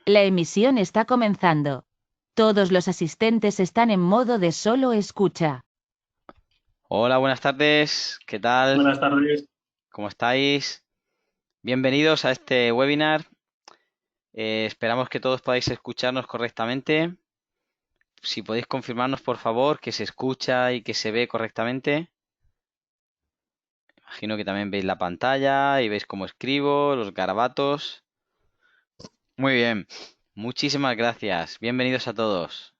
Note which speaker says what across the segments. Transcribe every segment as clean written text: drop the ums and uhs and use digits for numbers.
Speaker 1: La emisión está comenzando. Todos los asistentes están en modo de solo escucha.
Speaker 2: Hola, buenas tardes. ¿Qué tal?
Speaker 3: Buenas tardes.
Speaker 2: ¿Cómo estáis? Bienvenidos a este webinar. Esperamos que todos podáis escucharnos correctamente. Si podéis confirmarnos, por favor, que se escucha y que se ve correctamente. Imagino que también veis la pantalla y veis cómo escribo, los garabatos. Muy bien. Muchísimas gracias. Bienvenidos a todos.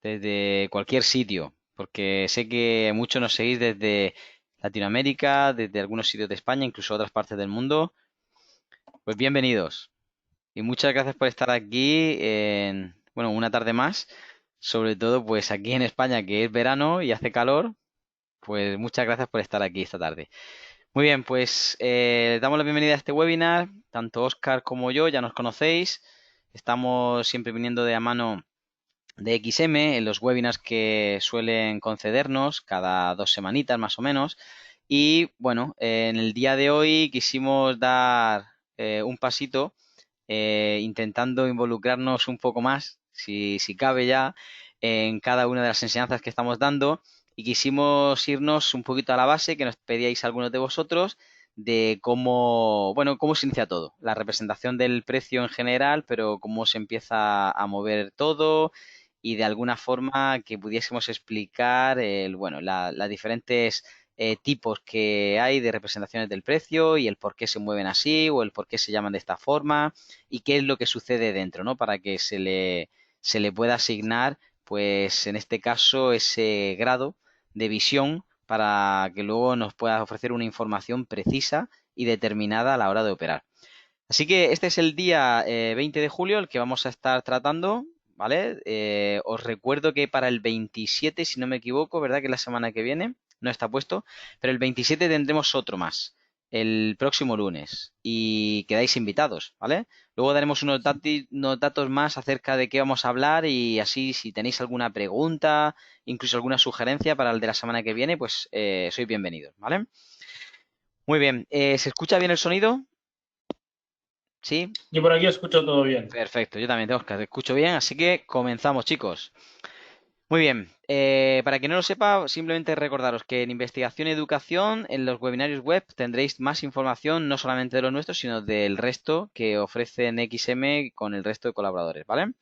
Speaker 2: Desde cualquier sitio, porque sé que muchos nos seguís desde Latinoamérica, desde algunos sitios de España, incluso otras partes del mundo. Pues bienvenidos y muchas gracias por estar aquí bueno, una tarde más, sobre todo pues aquí en España que es verano y hace calor, pues muchas gracias por estar aquí esta tarde. Muy bien, pues damos la bienvenida a este webinar, tanto Oscar como yo, ya nos conocéis, estamos siempre viniendo de la mano de XM en los webinars que suelen concedernos cada 2 semanitas más o menos. Y bueno, en el día de hoy quisimos dar un pasito intentando involucrarnos un poco más, si cabe ya, en cada una de las enseñanzas que estamos dando y quisimos irnos un poquito a la base que nos pedíais algunos de vosotros de cómo, bueno, cómo se inicia todo, la representación del precio en general, pero cómo se empieza a mover todo y de alguna forma que pudiésemos explicar bueno, las diferentes tipos que hay de representaciones del precio y el por qué se mueven así o el por qué se llaman de esta forma y qué es lo que sucede dentro, ¿no? Para que se le pueda asignar, pues en este caso, ese grado de visión para que luego nos pueda ofrecer una información precisa y determinada a la hora de operar. Así que este es el día 20 de julio el que vamos a estar tratando, ¿vale? Os recuerdo que para el 27, si no me equivoco, ¿verdad? Que es la semana que viene, no está puesto, pero el 27 tendremos otro más, el próximo lunes, y quedáis invitados, ¿vale? Luego daremos unos datos más acerca de qué vamos a hablar y así si tenéis alguna pregunta, incluso alguna sugerencia para el de la semana que viene, pues sois bienvenidos, ¿vale? Muy bien, ¿se escucha bien el sonido? ¿Sí?
Speaker 3: Yo por aquí escucho todo bien.
Speaker 2: Perfecto, yo también, Oscar, te escucho bien, así que comenzamos, chicos. Muy bien, para quien no lo sepa, simplemente recordaros que en investigación y educación, en los webinarios web, tendréis más información, no solamente de los nuestros, sino del resto que ofrecen XM con el resto de colaboradores, ¿vale?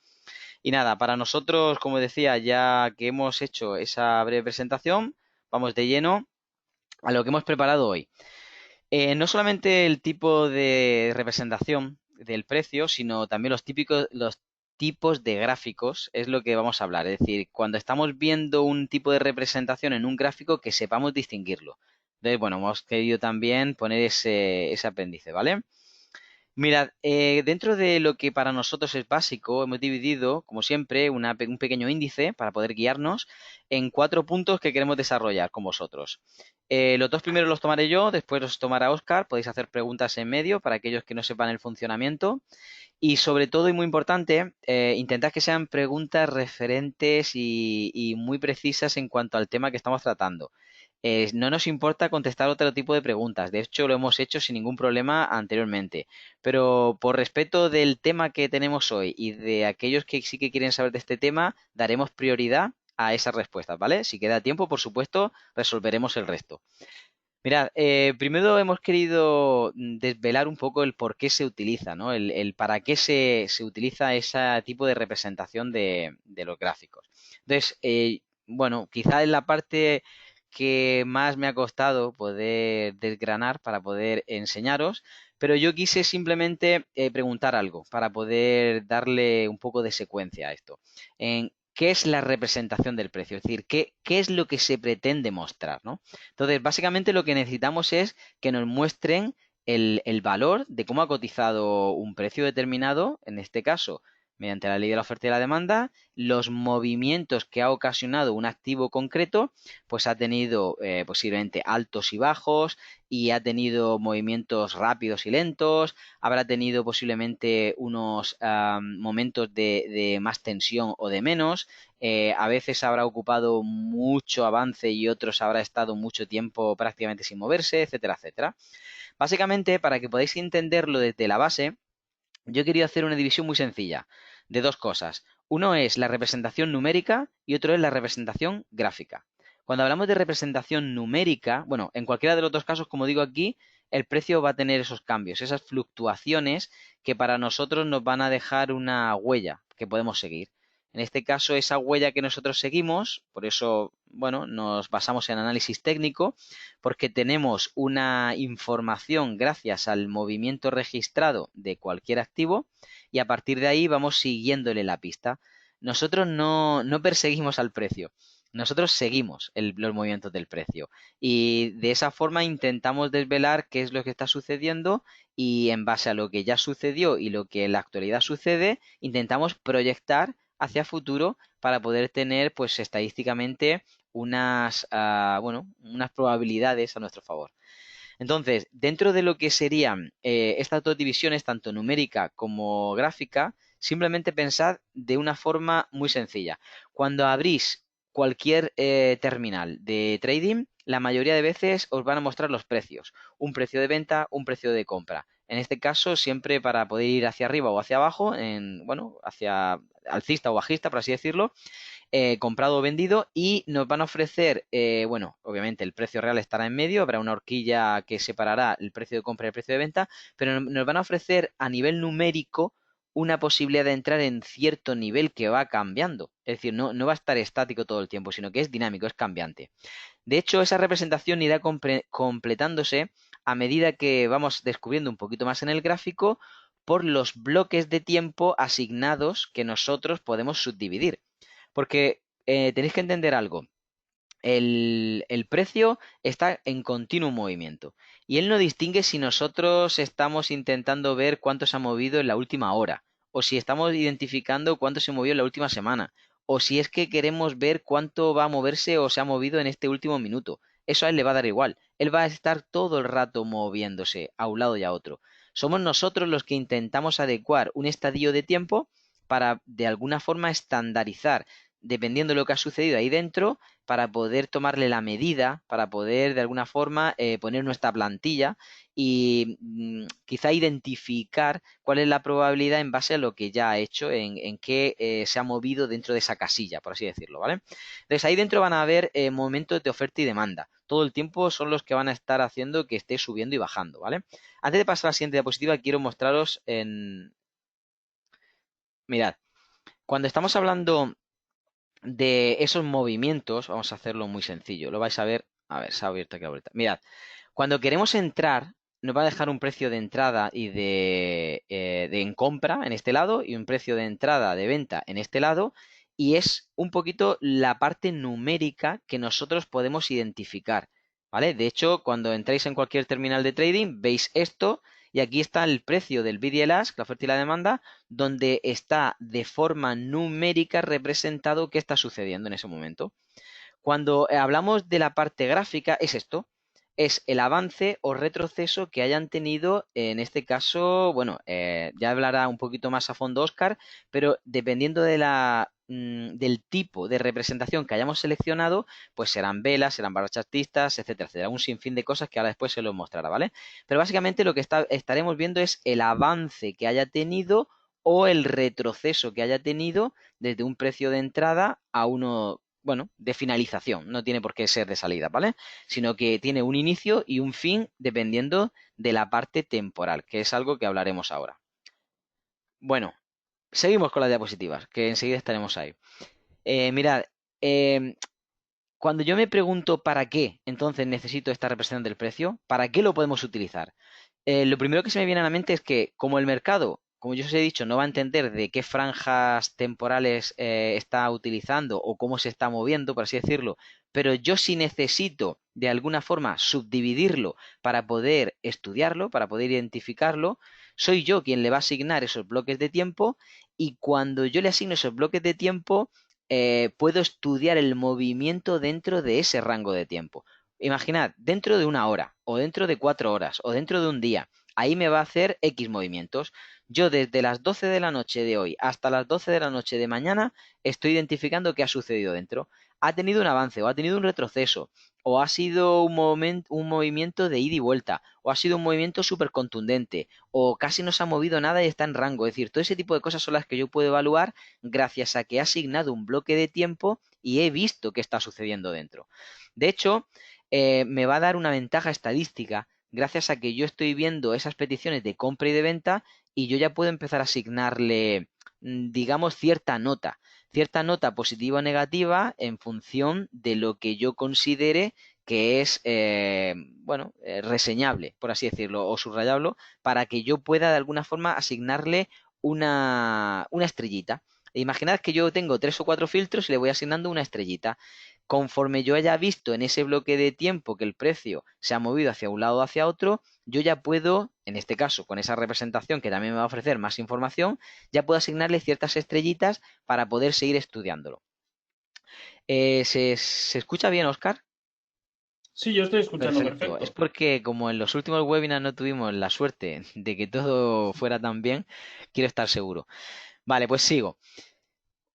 Speaker 2: Y nada, para nosotros, como decía, ya que hemos hecho esa breve presentación, vamos de lleno a lo que hemos preparado hoy. No solamente el tipo de representación del precio, sino también los tipos de gráficos es lo que vamos a hablar. Es decir, cuando estamos viendo un tipo de representación en un gráfico, que sepamos distinguirlo. Entonces, bueno, hemos querido también poner ese apéndice, ¿vale? Mirad, dentro de lo que para nosotros es básico, hemos dividido, como siempre, un pequeño índice para poder guiarnos en 4 puntos que queremos desarrollar con vosotros. Los dos primeros los tomaré yo, después los tomará Oscar. Podéis hacer preguntas en medio para aquellos que no sepan el funcionamiento. Y sobre todo, y muy importante, intentad que sean preguntas referentes y muy precisas en cuanto al tema que estamos tratando. No nos importa contestar otro tipo de preguntas, de hecho lo hemos hecho sin ningún problema anteriormente, pero por respeto del tema que tenemos hoy y de aquellos que sí que quieren saber de este tema, daremos prioridad a esas respuestas, ¿vale? Si queda tiempo, por supuesto, resolveremos el resto. Mirad, primero hemos querido desvelar un poco el por qué se utiliza, ¿no? El para qué se utiliza ese tipo de representación de los gráficos. Entonces, bueno, quizá es la parte que más me ha costado poder desgranar para poder enseñaros, pero yo quise simplemente preguntar algo para poder darle un poco de secuencia a esto. ¿Qué es la representación del precio? Es decir, ¿qué es lo que se pretende mostrar, ¿no? Entonces, básicamente lo que necesitamos es que nos muestren el valor de cómo ha cotizado un precio determinado, en este caso, mediante la ley de la oferta y la demanda, los movimientos que ha ocasionado un activo concreto, pues ha tenido posiblemente altos y bajos y ha tenido movimientos rápidos y lentos, habrá tenido posiblemente unos momentos de más tensión o de menos, a veces habrá ocupado mucho avance y otros habrá estado mucho tiempo prácticamente sin moverse, etcétera, etcétera. Básicamente, para que podáis entenderlo desde la base, yo he querido hacer una división muy sencilla de dos cosas. Uno es la representación numérica y otro es la representación gráfica. Cuando hablamos de representación numérica, bueno, en cualquiera de los dos casos, como digo aquí, el precio va a tener esos cambios, esas fluctuaciones que para nosotros nos van a dejar una huella que podemos seguir. En este caso, esa huella que nosotros seguimos, por eso, bueno, nos basamos en análisis técnico, porque tenemos una información gracias al movimiento registrado de cualquier activo y a partir de ahí vamos siguiéndole la pista. Nosotros no perseguimos al precio, nosotros seguimos los movimientos del precio y de esa forma intentamos desvelar qué es lo que está sucediendo y en base a lo que ya sucedió y lo que en la actualidad sucede, intentamos proyectar hacia futuro para poder tener pues estadísticamente bueno, unas probabilidades a nuestro favor. Entonces, dentro de lo que serían estas dos divisiones, tanto numérica como gráfica, simplemente pensad de una forma muy sencilla. Cuando abrís cualquier terminal de trading, la mayoría de veces os van a mostrar los precios. Un precio de venta, un precio de compra. En este caso, siempre para poder ir hacia arriba o hacia abajo, bueno, hacia alcista o bajista, por así decirlo, comprado o vendido y nos van a ofrecer, bueno, obviamente el precio real estará en medio, habrá una horquilla que separará el precio de compra y el precio de venta, pero nos van a ofrecer a nivel numérico una posibilidad de entrar en cierto nivel que va cambiando. Es decir, no va a estar estático todo el tiempo, sino que es dinámico, es cambiante. De hecho, esa representación irá completándose a medida que vamos descubriendo un poquito más en el gráfico por los bloques de tiempo asignados que nosotros podemos subdividir. Porque tenéis que entender algo. El precio está en continuo movimiento y él no distingue si nosotros estamos intentando ver cuánto se ha movido en la última hora o si estamos identificando cuánto se movió en la última semana o si es que queremos ver cuánto va a moverse o se ha movido en este último minuto. Eso a él le va a dar igual. Él va a estar todo el rato moviéndose a un lado y a otro. Somos nosotros los que intentamos adecuar un estadio de tiempo para de alguna forma estandarizar, dependiendo de lo que ha sucedido ahí dentro, para poder tomarle la medida, para poder de alguna forma poner nuestra plantilla y quizá identificar cuál es la probabilidad en base a lo que ya ha hecho, en qué se ha movido dentro de esa casilla, por así decirlo, ¿vale? Entonces ahí dentro van a haber momentos de oferta y demanda. Todo el tiempo son los que van a estar haciendo que esté subiendo y bajando, ¿vale? Antes de pasar a la siguiente diapositiva, quiero mostraros en... Mirad, cuando estamos hablando de esos movimientos, vamos a hacerlo muy sencillo, lo vais a ver, se ha abierto aquí ahorita. Mirad, cuando queremos entrar, nos va a dejar un precio de entrada y de en compra en este lado y un precio de entrada de venta en este lado y es un poquito la parte numérica que nosotros podemos identificar, ¿vale? De hecho, cuando entráis en cualquier terminal de trading, veis esto y aquí está el precio del bid y el ask, la oferta y la demanda, donde está de forma numérica representado qué está sucediendo en ese momento. Cuando hablamos de la parte gráfica, es esto, es el avance o retroceso que hayan tenido, en este caso, bueno, ya hablará un poquito más a fondo Oscar, pero dependiendo de del tipo de representación que hayamos seleccionado, pues serán velas, serán barras chartistas, etcétera, etcétera, un sinfín de cosas que ahora después se los mostrará, ¿vale? Pero básicamente lo que estaremos viendo es el avance que haya tenido o el retroceso que haya tenido desde un precio de entrada a uno, bueno, de finalización, no tiene por qué ser de salida, ¿vale? Sino que tiene un inicio y un fin dependiendo de la parte temporal, que es algo que hablaremos ahora. Bueno, seguimos con las diapositivas, que enseguida estaremos ahí. Mirad, cuando yo me pregunto para qué entonces necesito esta representación del precio, ¿para qué lo podemos utilizar? Lo primero que se me viene a la mente es que como el mercado, como yo os he dicho, no va a entender de qué franjas temporales está utilizando o cómo se está moviendo, por así decirlo, pero yo sí necesito de alguna forma subdividirlo para poder estudiarlo, para poder identificarlo, soy yo quien le va a asignar esos bloques de tiempo y cuando yo le asigno esos bloques de tiempo, puedo estudiar el movimiento dentro de ese rango de tiempo. Imaginad, dentro de una hora, o dentro de 4 horas, o dentro de un día, ahí me va a hacer X movimientos. Yo desde las 12 de la noche de hoy hasta las 12 de la noche de mañana estoy identificando qué ha sucedido dentro. Ha tenido un avance o ha tenido un retroceso o ha sido un movimiento de ida y vuelta o ha sido un movimiento súper contundente o casi no se ha movido nada y está en rango. Es decir, todo ese tipo de cosas son las que yo puedo evaluar gracias a que he asignado un bloque de tiempo y he visto qué está sucediendo dentro. De hecho, me va a dar una ventaja estadística gracias a que yo estoy viendo esas peticiones de compra y de venta y yo ya puedo empezar a asignarle, digamos, cierta nota positiva o negativa en función de lo que yo considere que es, bueno, reseñable, por así decirlo, o subrayable, para que yo pueda de alguna forma asignarle una estrellita. Imaginad que yo tengo 3 o 4 filtros y le voy asignando una estrellita. Conforme yo haya visto en ese bloque de tiempo que el precio se ha movido hacia un lado o hacia otro, yo ya puedo, en este caso, con esa representación que también me va a ofrecer más información, ya puedo asignarle ciertas estrellitas para poder seguir estudiándolo. ¿Se escucha bien, Oscar?
Speaker 3: Sí, yo estoy escuchando
Speaker 2: Perfecto. Es
Speaker 3: perfecto.
Speaker 2: porque como en los últimos webinars no tuvimos la suerte de que todo fuera tan bien, quiero estar seguro. Vale, pues sigo.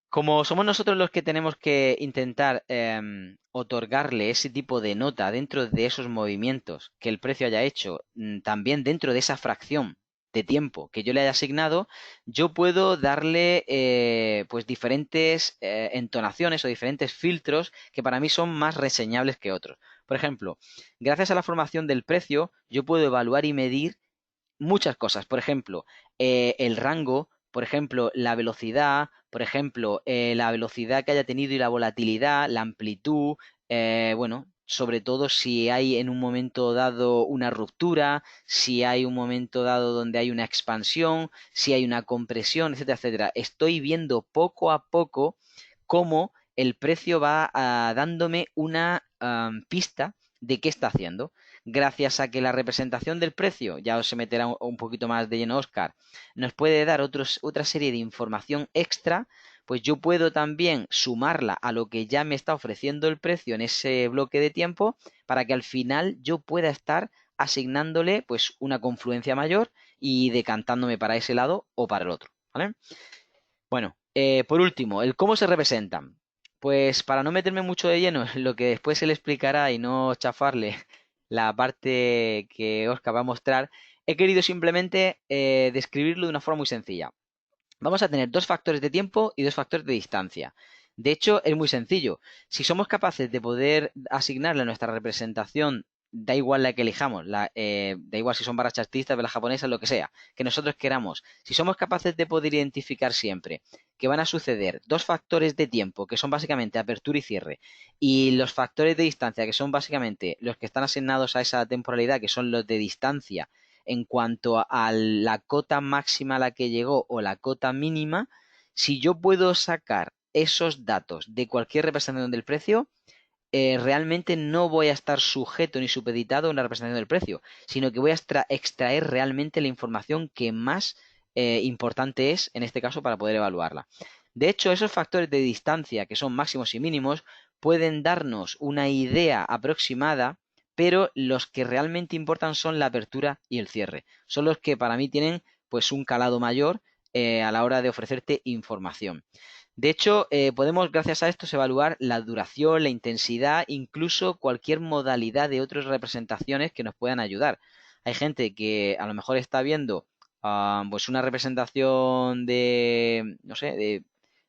Speaker 2: Como somos nosotros los que tenemos que intentar otorgarle ese tipo de nota dentro de esos movimientos que el precio haya hecho, también dentro de esa fracción de tiempo que yo le haya asignado, yo puedo darle pues diferentes entonaciones o diferentes filtros que para mí son más reseñables que otros. Por ejemplo, gracias a la formación del precio, yo puedo evaluar y medir muchas cosas. Por ejemplo, el rango, por ejemplo, la velocidad, por ejemplo, la velocidad que haya tenido y la volatilidad, la amplitud, bueno, sobre todo si hay en un momento dado una ruptura, si hay un momento dado donde hay una expansión, si hay una compresión, etcétera, etcétera. Estoy viendo poco a poco cómo el precio va dándome una pista de qué está haciendo gracias a que la representación del precio, ya os se meterá un poquito más de lleno Oscar, nos puede dar otra serie de información extra, pues yo puedo también sumarla a lo que ya me está ofreciendo el precio en ese bloque de tiempo para que al final yo pueda estar asignándole pues una confluencia mayor y decantándome para ese lado o para el otro, ¿vale? Bueno, por último, el cómo se representan. Pues para no meterme mucho de lleno en lo que después se le explicará y no chafarle la parte que Oscar va a mostrar, he querido simplemente describirlo de una forma muy sencilla. Vamos a tener 2 factores de tiempo y 2 factores de distancia. De hecho, es muy sencillo. Si somos capaces de poder asignarle a nuestra representación, da igual la que elijamos, da igual si son barras chartistas, velas japonesas, lo que sea, que nosotros queramos, si somos capaces de poder identificar siempre que van a suceder 2 factores de tiempo, que son básicamente apertura y cierre, y los factores de distancia, que son básicamente los que están asignados a esa temporalidad, que son los de distancia en cuanto a la cota máxima a la que llegó o la cota mínima, si yo puedo sacar esos datos de cualquier representación del precio, realmente no voy a estar sujeto ni supeditado a una representación del precio, sino que voy a extraer realmente la información que más importante es, en este caso, para poder evaluarla. De hecho, esos factores de distancia, que son máximos y mínimos, pueden darnos una idea aproximada, pero los que realmente importan son la apertura y el cierre. Son los que para mí tienen pues un calado mayor a la hora de ofrecerte información. De hecho, podemos, gracias a esto, evaluar la duración, la intensidad, incluso cualquier modalidad de otras representaciones que nos puedan ayudar. Hay gente que a lo mejor está viendo pues una representación de, no sé,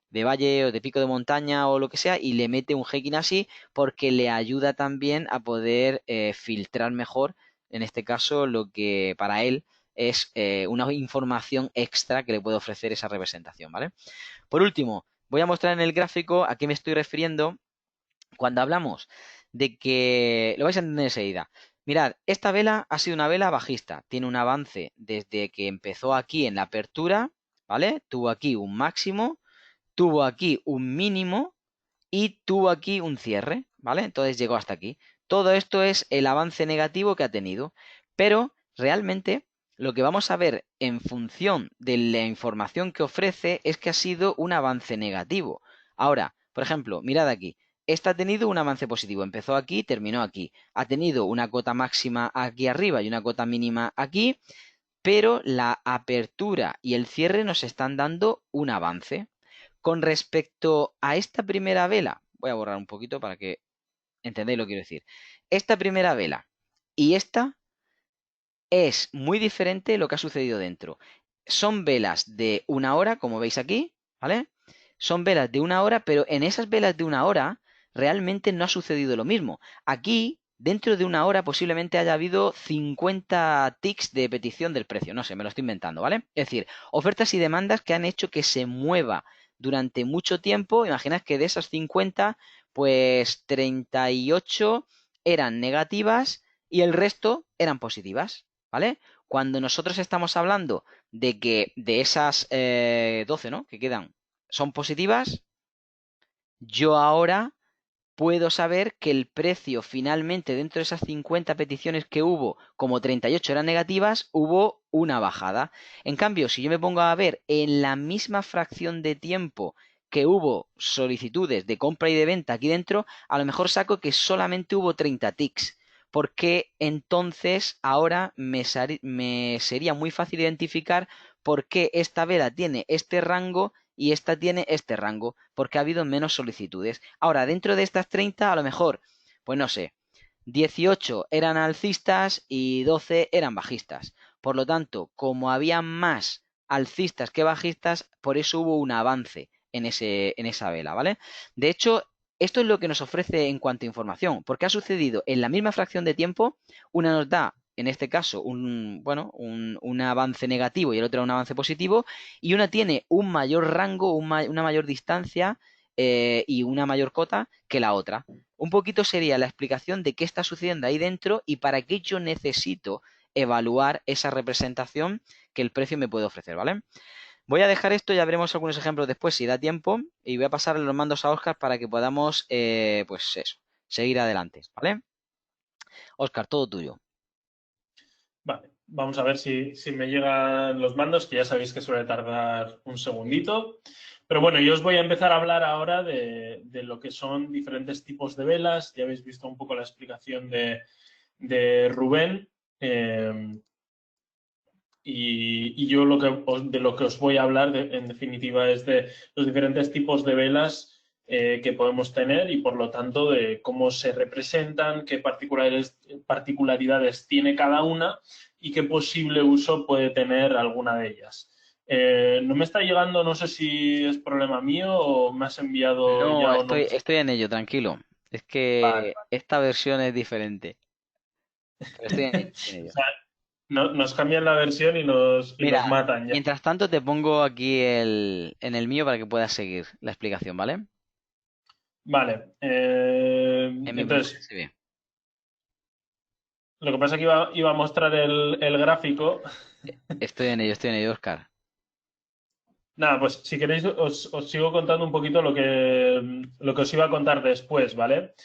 Speaker 2: de valle o de pico de montaña o lo que sea y le mete un Heikin así porque le ayuda también a poder filtrar mejor, en este caso, lo que para él es una información extra que le puede ofrecer esa representación, ¿vale? Por último, voy a mostrar en el gráfico a qué me estoy refiriendo cuando hablamos de que lo vais a entender enseguida. Mirad, esta vela ha sido una vela bajista. Tiene un avance desde que empezó aquí en la apertura, ¿vale? Tuvo aquí un máximo, tuvo aquí un mínimo y tuvo aquí un cierre, ¿vale? Entonces llegó hasta aquí. Todo esto es el avance negativo que ha tenido, pero realmente lo que vamos a ver en función de la información que ofrece es que ha sido un avance negativo. Ahora, por ejemplo, mirad aquí. Esta ha tenido un avance positivo. Empezó aquí, terminó aquí. Ha tenido una cota máxima aquí arriba y una cota mínima aquí. pero la apertura y el cierre nos están dando un avance. Con respecto a esta primera vela, voy a borrar un poquito para que entendáis lo que quiero decir. Esta primera vela y esta es muy diferente lo que ha sucedido dentro. Son velas de una hora, como veis aquí, ¿vale? Son velas de una hora, pero en esas velas de una hora realmente no ha sucedido lo mismo. Aquí, dentro de una hora, posiblemente haya habido 50 ticks de petición del precio. No sé, me lo estoy inventando, ¿vale? Es decir, ofertas y demandas que han hecho que se mueva durante mucho tiempo. Imaginad que de esas 50, pues 38 eran negativas y el resto eran positivas, ¿vale? Cuando nosotros estamos hablando de que de esas 12, ¿no? Que quedan son positivas, yo ahora puedo saber que el precio finalmente dentro de esas 50 peticiones que hubo, como 38 eran negativas, hubo una bajada. En cambio, si yo me pongo a ver en la misma fracción de tiempo que hubo solicitudes de compra y de venta aquí dentro, a lo mejor saco que solamente hubo 30 ticks. Porque entonces ahora me sería muy fácil identificar por qué esta vela tiene este rango y esta tiene este rango, porque ha habido menos solicitudes. Ahora, dentro de estas 30, a lo mejor, pues no sé, 18 eran alcistas y 12 eran bajistas. Por lo tanto, como había más alcistas que bajistas, por eso hubo un avance en esa vela, ¿vale? De hecho, esto es lo que nos ofrece en cuanto a información, porque ha sucedido en la misma fracción de tiempo, una nos da en este caso un avance negativo y el otro un avance positivo, y una tiene un mayor rango, una mayor distancia y una mayor cota que la otra. Un poquito sería la explicación de qué está sucediendo ahí dentro y para qué yo necesito evaluar esa representación que el precio me puede ofrecer, ¿vale? Voy a dejar esto, ya veremos algunos ejemplos después si da tiempo y voy a pasar los mandos a Oscar para que podamos, pues eso, seguir adelante, ¿vale? Oscar, todo tuyo.
Speaker 3: Vale, vamos a ver si me llegan los mandos, que ya sabéis que suele tardar un segundito. Pero bueno, yo os voy a empezar a hablar ahora de lo que son diferentes tipos de velas. Ya habéis visto un poco la explicación de Rubén. Y yo de lo que os voy a hablar, en definitiva, es de los diferentes tipos de velas que podemos tener y, por lo tanto, de cómo se representan, qué particularidades tiene cada una y qué posible uso puede tener alguna de ellas. No me está llegando, no sé si es problema mío o me has enviado
Speaker 2: No,
Speaker 3: ya o no.
Speaker 2: estoy en ello, tranquilo. Es
Speaker 3: Vale.
Speaker 2: que esta versión es diferente. Pero estoy en ello, estoy en
Speaker 3: O
Speaker 2: ello.
Speaker 3: sea, nos cambian la versión y
Speaker 2: Mira,
Speaker 3: nos matan ya.
Speaker 2: mientras tanto te pongo aquí en el mío para que puedas seguir la explicación, ¿vale?
Speaker 3: Vale.
Speaker 2: En mi pantalla
Speaker 3: Entonces,
Speaker 2: se ve.
Speaker 3: lo que pasa es que iba a mostrar el gráfico.
Speaker 2: Estoy en ello, Oscar.
Speaker 3: Nada, pues si queréis os sigo contando un poquito lo que os iba a contar después, ¿vale?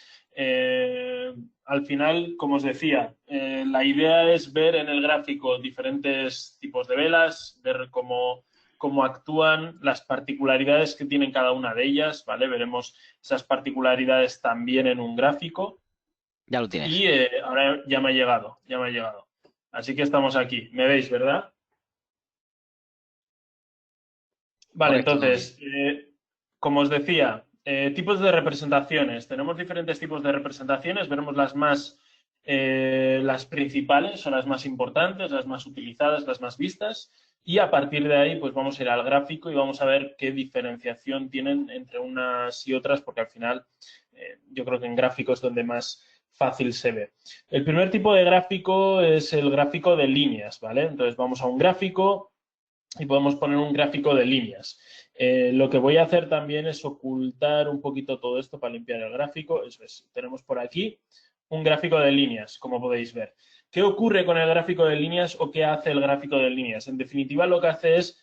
Speaker 3: Al final, como os decía, la idea es ver en el gráfico diferentes tipos de velas, ver cómo actúan, las particularidades que tienen cada una de ellas, ¿vale? Veremos esas particularidades también en un gráfico.
Speaker 2: Ya lo tienes.
Speaker 3: Y ahora ya me ha llegado, ya me ha llegado. Así que estamos aquí. ¿Me veis, verdad? Vale,
Speaker 2: Correcto, todo bien.
Speaker 3: entonces, como os decía, tipos de representaciones. Tenemos diferentes tipos de representaciones. Veremos las principales o las más importantes, las más utilizadas, las más vistas. Y a partir de ahí, pues vamos a ir al gráfico y vamos a ver qué diferenciación tienen entre unas y otras, porque al final yo creo que en gráfico es donde más fácil se ve. El primer tipo de gráfico es el gráfico de líneas, ¿vale? Entonces vamos a un gráfico y podemos poner un gráfico de líneas. Lo que voy a hacer también es ocultar un poquito todo esto para limpiar el gráfico. Eso es, tenemos por aquí un gráfico de líneas, como podéis ver. ¿Qué ocurre con el gráfico de líneas o qué hace el gráfico de líneas? En definitiva, lo que hace es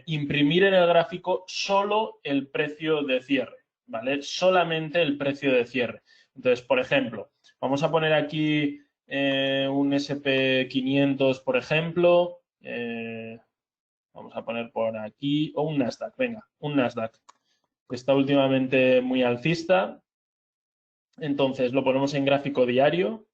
Speaker 3: imprimir en el gráfico solo el precio de cierre, ¿vale? Solamente el precio de cierre. Entonces, por ejemplo, vamos a poner aquí un SP500, por ejemplo. Vamos a poner por aquí, o un Nasdaq, venga, un Nasdaq, que está últimamente muy alcista. Entonces lo ponemos en gráfico diario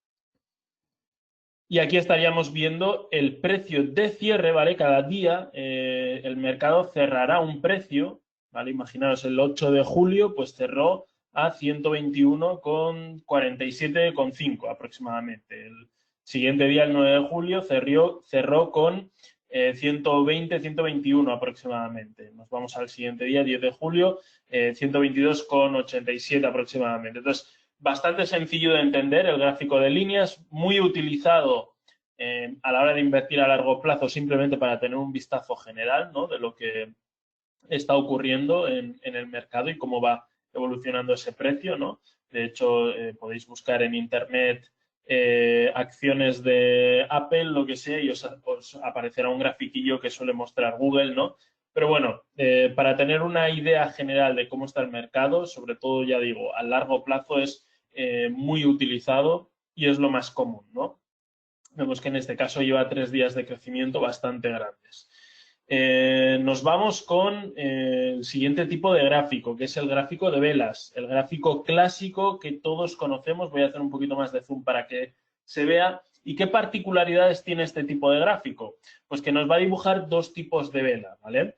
Speaker 3: Y aquí estaríamos viendo el precio de cierre, ¿vale? Cada día el mercado cerrará un precio, ¿vale? Imaginaos, el 8 de julio, pues cerró a 121,47,5 aproximadamente. El siguiente día, el 9 de julio, cerró con 120, 121 aproximadamente. Nos vamos al siguiente día, 10 de julio, 122,87 aproximadamente. Entonces, bastante sencillo de entender el gráfico de líneas, muy utilizado a la hora de invertir a largo plazo simplemente para tener un vistazo general, ¿no?, de lo que está ocurriendo en el mercado y cómo va evolucionando ese precio, ¿no? De hecho, podéis buscar en internet acciones de Apple, lo que sea, y os aparecerá un grafiquillo que suele mostrar Google, ¿no? Pero bueno, para tener una idea general de cómo está el mercado, sobre todo, ya digo, a largo plazo es muy utilizado y es lo más común, ¿no? Vemos que en este caso lleva 3 días de crecimiento bastante grandes. Nos vamos con el siguiente tipo de gráfico, que es el gráfico de velas, el gráfico clásico que todos conocemos. Voy a hacer un poquito más de zoom para que se vea. ¿Y qué particularidades tiene este tipo de gráfico? Pues que nos va a dibujar dos tipos de vela, ¿vale?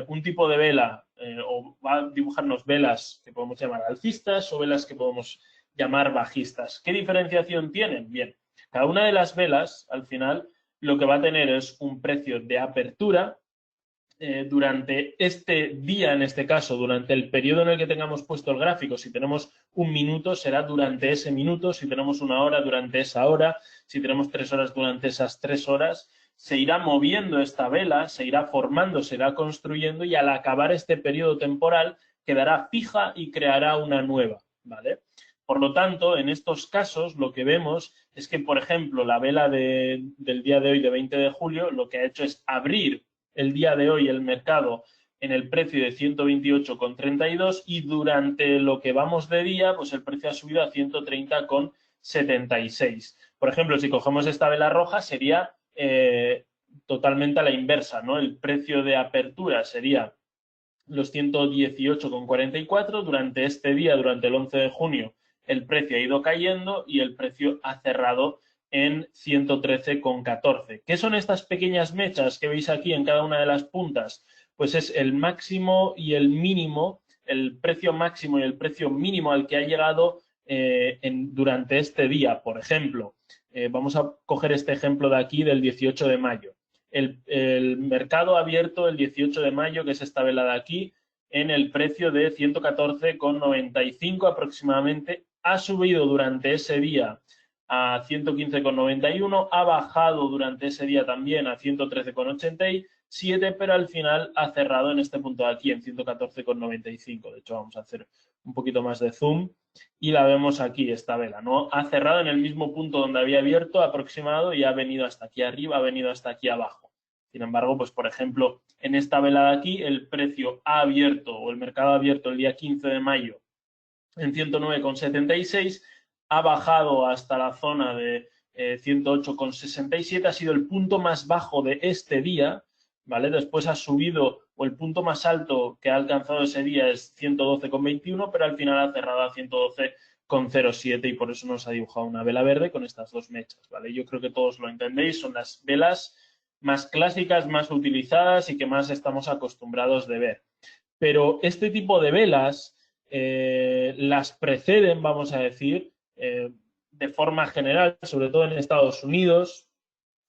Speaker 3: Un tipo de vela, o va a dibujarnos velas que podemos llamar alcistas o velas que podemos llamar bajistas. ¿Qué diferenciación tienen? Bien, cada una de las velas, al final, lo que va a tener es un precio de apertura durante este día, en este caso, durante el periodo en el que tengamos puesto el gráfico. Si tenemos un minuto, será durante ese minuto. Si tenemos una hora, durante esa hora. Si tenemos 3 horas, durante esas 3 horas. Se irá moviendo esta vela, se irá formando, se irá construyendo y al acabar este periodo temporal quedará fija y creará una nueva, ¿vale? Por lo tanto, en estos casos lo que vemos es que, por ejemplo, la vela del día de hoy, de 20 de julio, lo que ha hecho es abrir el día de hoy el mercado en el precio de 128,32 y durante lo que vamos de día, pues el precio ha subido a 130,76. Por ejemplo, si cogemos esta vela roja, sería totalmente a la inversa, ¿no? El precio de apertura sería los 118,44. Durante este día, durante el 11 de junio, el precio ha ido cayendo y el precio ha cerrado en 113,14. ¿Qué son estas pequeñas mechas que veis aquí en cada una de las puntas? Pues es el máximo y el mínimo, el precio máximo y el precio mínimo al que ha llegado durante este día. Por ejemplo, vamos a coger este ejemplo de aquí del 18 de mayo. El mercado ha abierto el 18 de mayo, que es esta vela de aquí, en el precio de 114,95 aproximadamente. Ha subido durante ese día a 115,91, ha bajado durante ese día también a 113,87, pero al final ha cerrado en este punto de aquí en 114,95. De hecho, vamos a hacer un poquito más de zoom y la vemos aquí, esta vela, ¿no? Ha cerrado en el mismo punto donde había abierto aproximado y ha venido hasta aquí arriba, ha venido hasta aquí abajo. Sin embargo, pues por ejemplo, en esta vela de aquí, el precio ha abierto, o el mercado ha abierto el día 15 de mayo en 109,76, ha bajado hasta la zona de 108,67, ha sido el punto más bajo de este día, ¿vale? Después ha subido, o el punto más alto que ha alcanzado ese día es 112,21, pero al final ha cerrado a 112,07 y por eso nos ha dibujado una vela verde con estas dos mechas, ¿vale? Yo creo que todos lo entendéis, son las velas más clásicas, más utilizadas y que más estamos acostumbrados de ver. Pero este tipo de velas las preceden, vamos a decir, de forma general, sobre todo en Estados Unidos,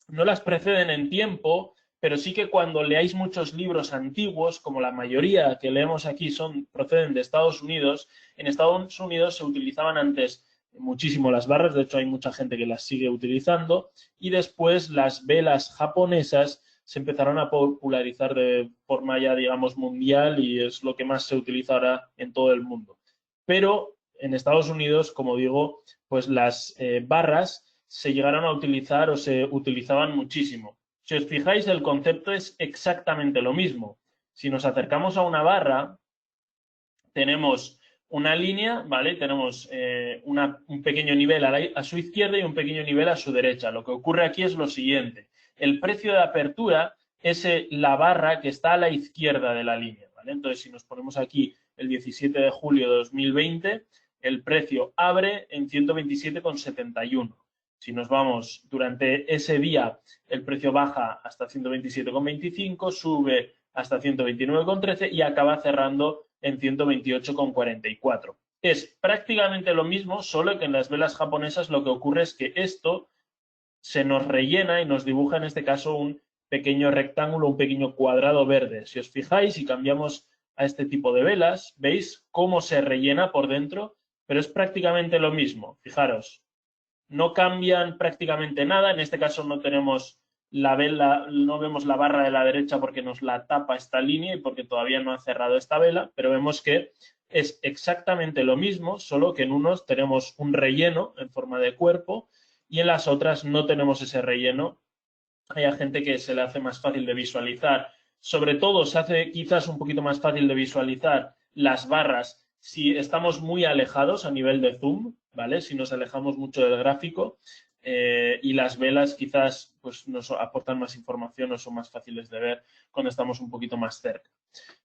Speaker 3: no las preceden en tiempo, pero sí que cuando leáis muchos libros antiguos, como la mayoría que leemos aquí proceden de Estados Unidos, en Estados Unidos se utilizaban antes muchísimo las barras, de hecho hay mucha gente que las sigue utilizando, y después las velas japonesas se empezaron a popularizar de forma ya, digamos, mundial y es lo que más se utiliza ahora en todo el mundo. Pero en Estados Unidos, como digo, pues las barras se llegaron a utilizar o se utilizaban muchísimo. Si os fijáis, el concepto es exactamente lo mismo. Si nos acercamos a una barra, tenemos una línea, ¿vale? Tenemos un pequeño nivel a su izquierda y un pequeño nivel a su derecha. Lo que ocurre aquí es lo siguiente. El precio de apertura es la barra que está a la izquierda de la línea, ¿vale? Entonces, si nos ponemos aquí el 17 de julio de 2020, el precio abre en 127,71. Si nos vamos durante ese día, el precio baja hasta 127,25, sube hasta 129,13 y acaba cerrando en 128,44. Es prácticamente lo mismo, solo que en las velas japonesas lo que ocurre es que esto se nos rellena y nos dibuja en este caso un pequeño rectángulo, un pequeño cuadrado verde. Si os fijáis y cambiamos a este tipo de velas, veis cómo se rellena por dentro, pero es prácticamente lo mismo. Fijaros, no cambian prácticamente nada. En este caso no tenemos la vela, no vemos la barra de la derecha porque nos la tapa esta línea y porque todavía no ha cerrado esta vela, pero vemos que es exactamente lo mismo, solo que en unos tenemos un relleno en forma de cuerpo y en las otras no tenemos ese relleno. Hay gente que se le hace más fácil de visualizar. Sobre todo se hace quizás un poquito más fácil de visualizar las barras si estamos muy alejados a nivel de zoom, ¿vale? Si nos alejamos mucho del gráfico y las velas quizás pues, nos aportan más información o son más fáciles de ver cuando estamos un poquito más cerca.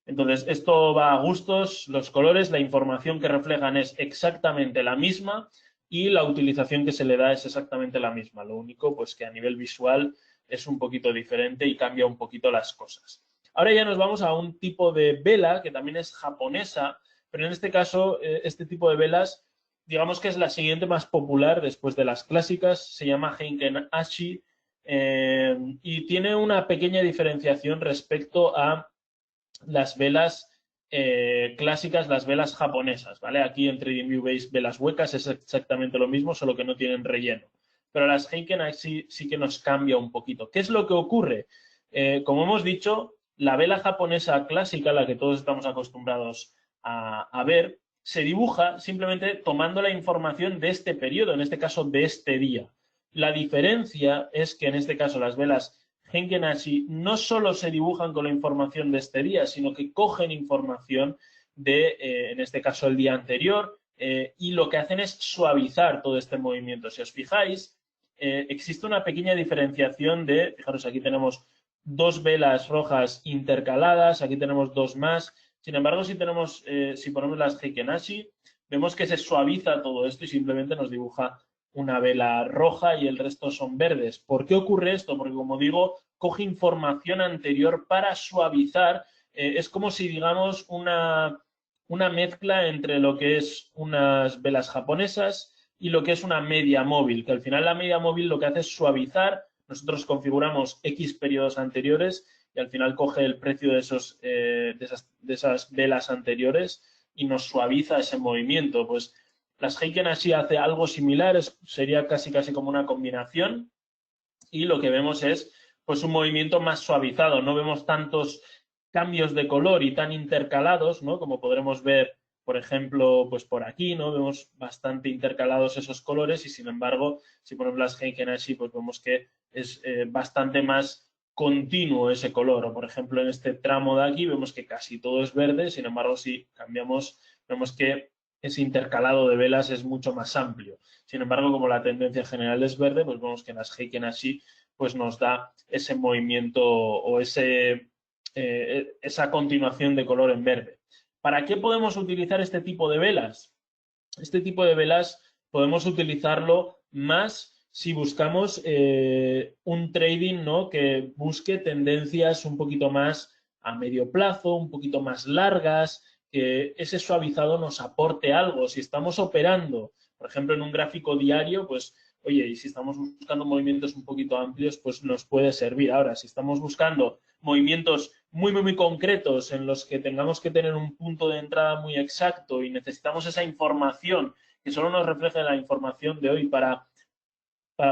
Speaker 3: Entonces, esto va a gustos, los colores, la información que reflejan es exactamente la misma y la utilización que se le da es exactamente la misma. Lo único, pues que a nivel visual es un poquito diferente y cambia un poquito las cosas. Ahora ya nos vamos a un tipo de vela que también es japonesa, pero en este caso, este tipo de velas, digamos que es la siguiente más popular después de las clásicas, se llama Heiken Ashi y tiene una pequeña diferenciación respecto a las velas clásicas, las velas japonesas, ¿vale? Aquí en TradingView veis velas huecas, es exactamente lo mismo, solo que no tienen relleno. Pero las Heiken sí que nos cambia un poquito. ¿Qué es lo que ocurre? Como hemos dicho, la vela japonesa clásica, la que todos estamos acostumbrados a ver, se dibuja simplemente tomando la información de este periodo, en este caso de este día. La diferencia es que en este caso las velas Heiken Ashi no solo se dibujan con la información de este día, sino que cogen información de, en este caso, el día anterior y lo que hacen es suavizar todo este movimiento. Si os fijáis, existe una pequeña diferenciación de, fijaros, aquí tenemos dos velas rojas intercaladas, aquí tenemos dos más. Sin embargo, si ponemos las Heiken Ashi, vemos que se suaviza todo esto y simplemente nos dibuja una vela roja y el resto son verdes. ¿Por qué ocurre esto? Porque, como digo, coge información anterior para suavizar. Es como si, digamos, una mezcla entre lo que es unas velas japonesas y lo que es una media móvil, que al final la media móvil lo que hace es suavizar. Nosotros configuramos X periodos anteriores y al final coge el precio de esas velas anteriores y nos suaviza ese movimiento. Pues las Heiken Ashi hace algo similar, sería casi como una combinación y lo que vemos es pues un movimiento más suavizado, no vemos tantos cambios de color y tan intercalados, ¿no? Como podremos ver, por ejemplo, pues por aquí, ¿no? Vemos bastante intercalados esos colores y sin embargo, si ponemos las Heiken Ashi, pues vemos que es bastante más continuo ese color. O por ejemplo, en este tramo de aquí vemos que casi todo es verde, sin embargo, si cambiamos, vemos que ese intercalado de velas es mucho más amplio. Sin embargo, como la tendencia general es verde, pues vemos que en las Heiken Ashi pues nos da ese movimiento o esa continuación de color en verde. ¿Para qué podemos utilizar este tipo de velas? Este tipo de velas podemos utilizarlo más si buscamos un trading, ¿no? Que busque tendencias un poquito más a medio plazo, un poquito más largas, que ese suavizado nos aporte algo. Si estamos operando, por ejemplo, en un gráfico diario, pues, oye, y si estamos buscando movimientos un poquito amplios, pues nos puede servir. Ahora, si estamos buscando movimientos muy concretos en los que tengamos que tener un punto de entrada muy exacto y necesitamos esa información que solo nos refleje la información de hoy para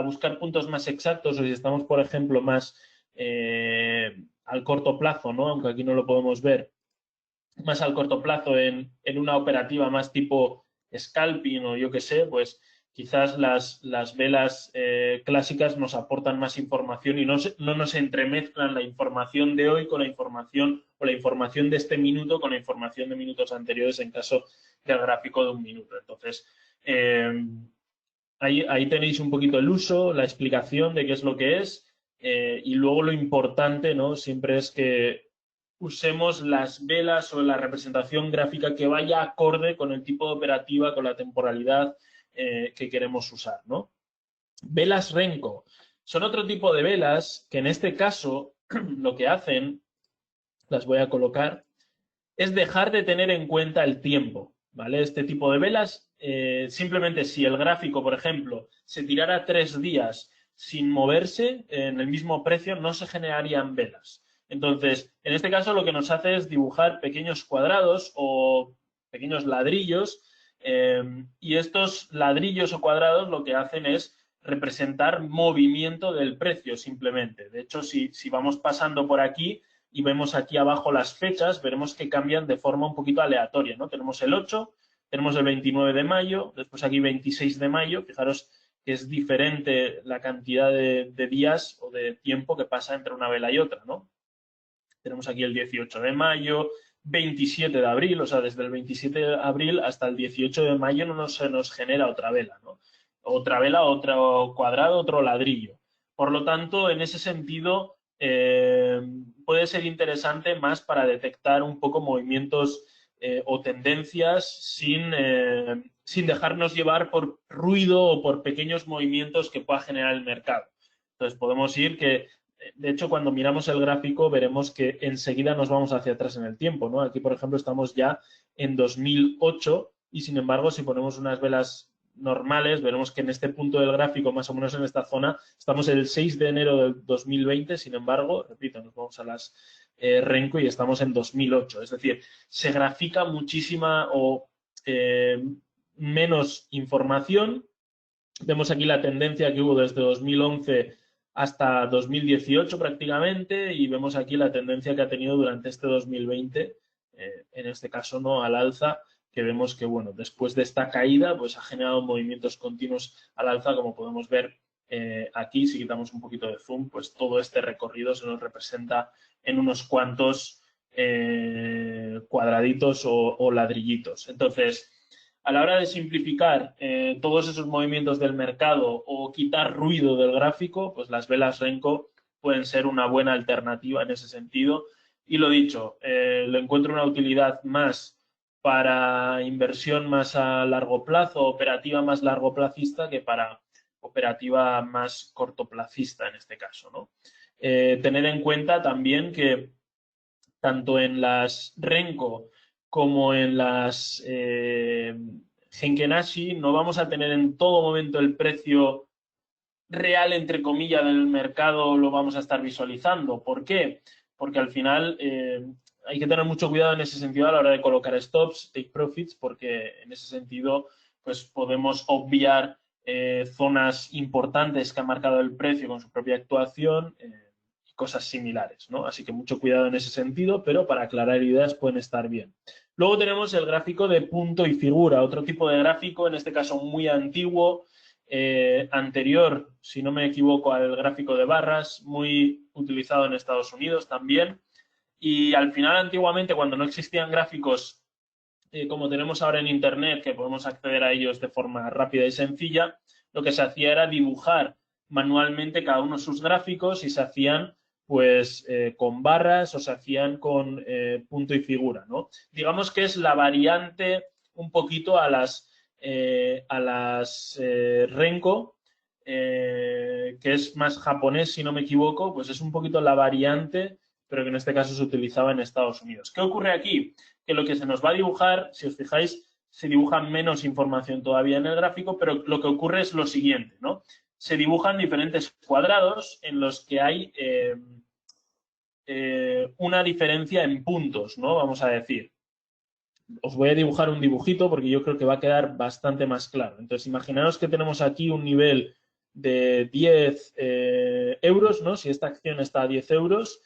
Speaker 3: buscar puntos más exactos, o si estamos, por ejemplo, más al corto plazo, ¿no? Aunque aquí no lo podemos ver, más al corto plazo en una operativa más tipo scalping o yo qué sé, pues quizás las velas clásicas nos aportan más información y no nos entremezclan la información de hoy con la información o la información de este minuto con la información de minutos anteriores en caso del gráfico de un minuto. Entonces, ahí tenéis un poquito el uso, la explicación de qué es lo que es y luego lo importante, ¿no? Siempre es que usemos las velas o la representación gráfica que vaya acorde con el tipo de operativa, con la temporalidad que queremos usar, ¿no? Velas Renko son otro tipo de velas que en este caso lo que hacen, las voy a colocar, es dejar de tener en cuenta el tiempo, ¿vale? Este tipo de velas, simplemente si el gráfico, por ejemplo, se tirara 3 días sin moverse en el mismo precio, no se generarían velas. Entonces, en este caso lo que nos hace es dibujar pequeños cuadrados o pequeños ladrillos y estos ladrillos o cuadrados lo que hacen es representar movimiento del precio simplemente. De hecho, si vamos pasando por aquí y vemos aquí abajo las fechas, veremos que cambian de forma un poquito aleatoria, ¿no? Tenemos el 8, tenemos el 29 de mayo, después aquí 26 de mayo, fijaros que es diferente la cantidad de días o de tiempo que pasa entre una vela y otra, ¿no? Tenemos aquí el 18 de mayo, 27 de abril, o sea, desde el 27 de abril hasta el 18 de mayo no se nos genera otra vela, ¿no? Otra vela, otro cuadrado, otro ladrillo. Por lo tanto, en ese sentido, puede ser interesante más para detectar un poco movimientos o tendencias sin dejarnos llevar por ruido o por pequeños movimientos que pueda generar el mercado. Entonces, podemos ir que de hecho, cuando miramos el gráfico veremos que enseguida nos vamos hacia atrás en el tiempo, ¿no? Aquí, por ejemplo, estamos ya en 2008 y, sin embargo, si ponemos unas velas normales, veremos que en este punto del gráfico, más o menos en esta zona, estamos el 6 de enero del 2020, sin embargo, repito, nos vamos a las Renko y estamos en 2008. Es decir, se grafica muchísima o menos información. Vemos aquí la tendencia que hubo desde 2011 hasta 2018 prácticamente y vemos aquí la tendencia que ha tenido durante este 2020, en este caso no al alza, que vemos que bueno, después de esta caída pues ha generado movimientos continuos al alza, como podemos ver aquí, si quitamos un poquito de zoom, pues todo este recorrido se nos representa en unos cuantos cuadraditos o ladrillitos. Entonces, a la hora de simplificar todos esos movimientos del mercado o quitar ruido del gráfico, pues las velas Renko pueden ser una buena alternativa en ese sentido. Y lo dicho, le encuentro una utilidad más para inversión más a largo plazo, operativa más largoplacista, que para operativa más cortoplacista en este caso, ¿no? Tener en cuenta también que tanto en las Renko como en las Henkenashi no vamos a tener en todo momento el precio real, entre comillas, del mercado, lo vamos a estar visualizando. ¿Por qué? Porque al final hay que tener mucho cuidado en ese sentido a la hora de colocar stops, take profits, porque en ese sentido pues podemos obviar zonas importantes que ha marcado el precio con su propia actuación, cosas similares, ¿no? Así que mucho cuidado en ese sentido, pero para aclarar ideas pueden estar bien. Luego tenemos el gráfico de punto y figura, otro tipo de gráfico, en este caso muy antiguo, anterior, si no me equivoco, al gráfico de barras, muy utilizado en Estados Unidos también. Y al final, antiguamente, cuando no existían gráficos como tenemos ahora en Internet, que podemos acceder a ellos de forma rápida y sencilla, lo que se hacía era dibujar manualmente cada uno sus gráficos y se hacían pues con barras o se hacían con punto y figura, ¿no? Digamos que es la variante un poquito a las Renko, que es más japonés, si no me equivoco, pues es un poquito la variante, pero que en este caso se utilizaba en Estados Unidos. ¿Qué ocurre aquí? Que lo que se nos va a dibujar, si os fijáis, se dibuja menos información todavía en el gráfico, pero lo que ocurre es lo siguiente, ¿no? Se dibujan diferentes cuadrados en los que hay una diferencia en puntos, ¿no? Vamos a decir. Os voy a dibujar un dibujito porque yo creo que va a quedar bastante más claro. Entonces, imaginaos que tenemos aquí un nivel de 10 euros, ¿no? Si esta acción está a 10 euros,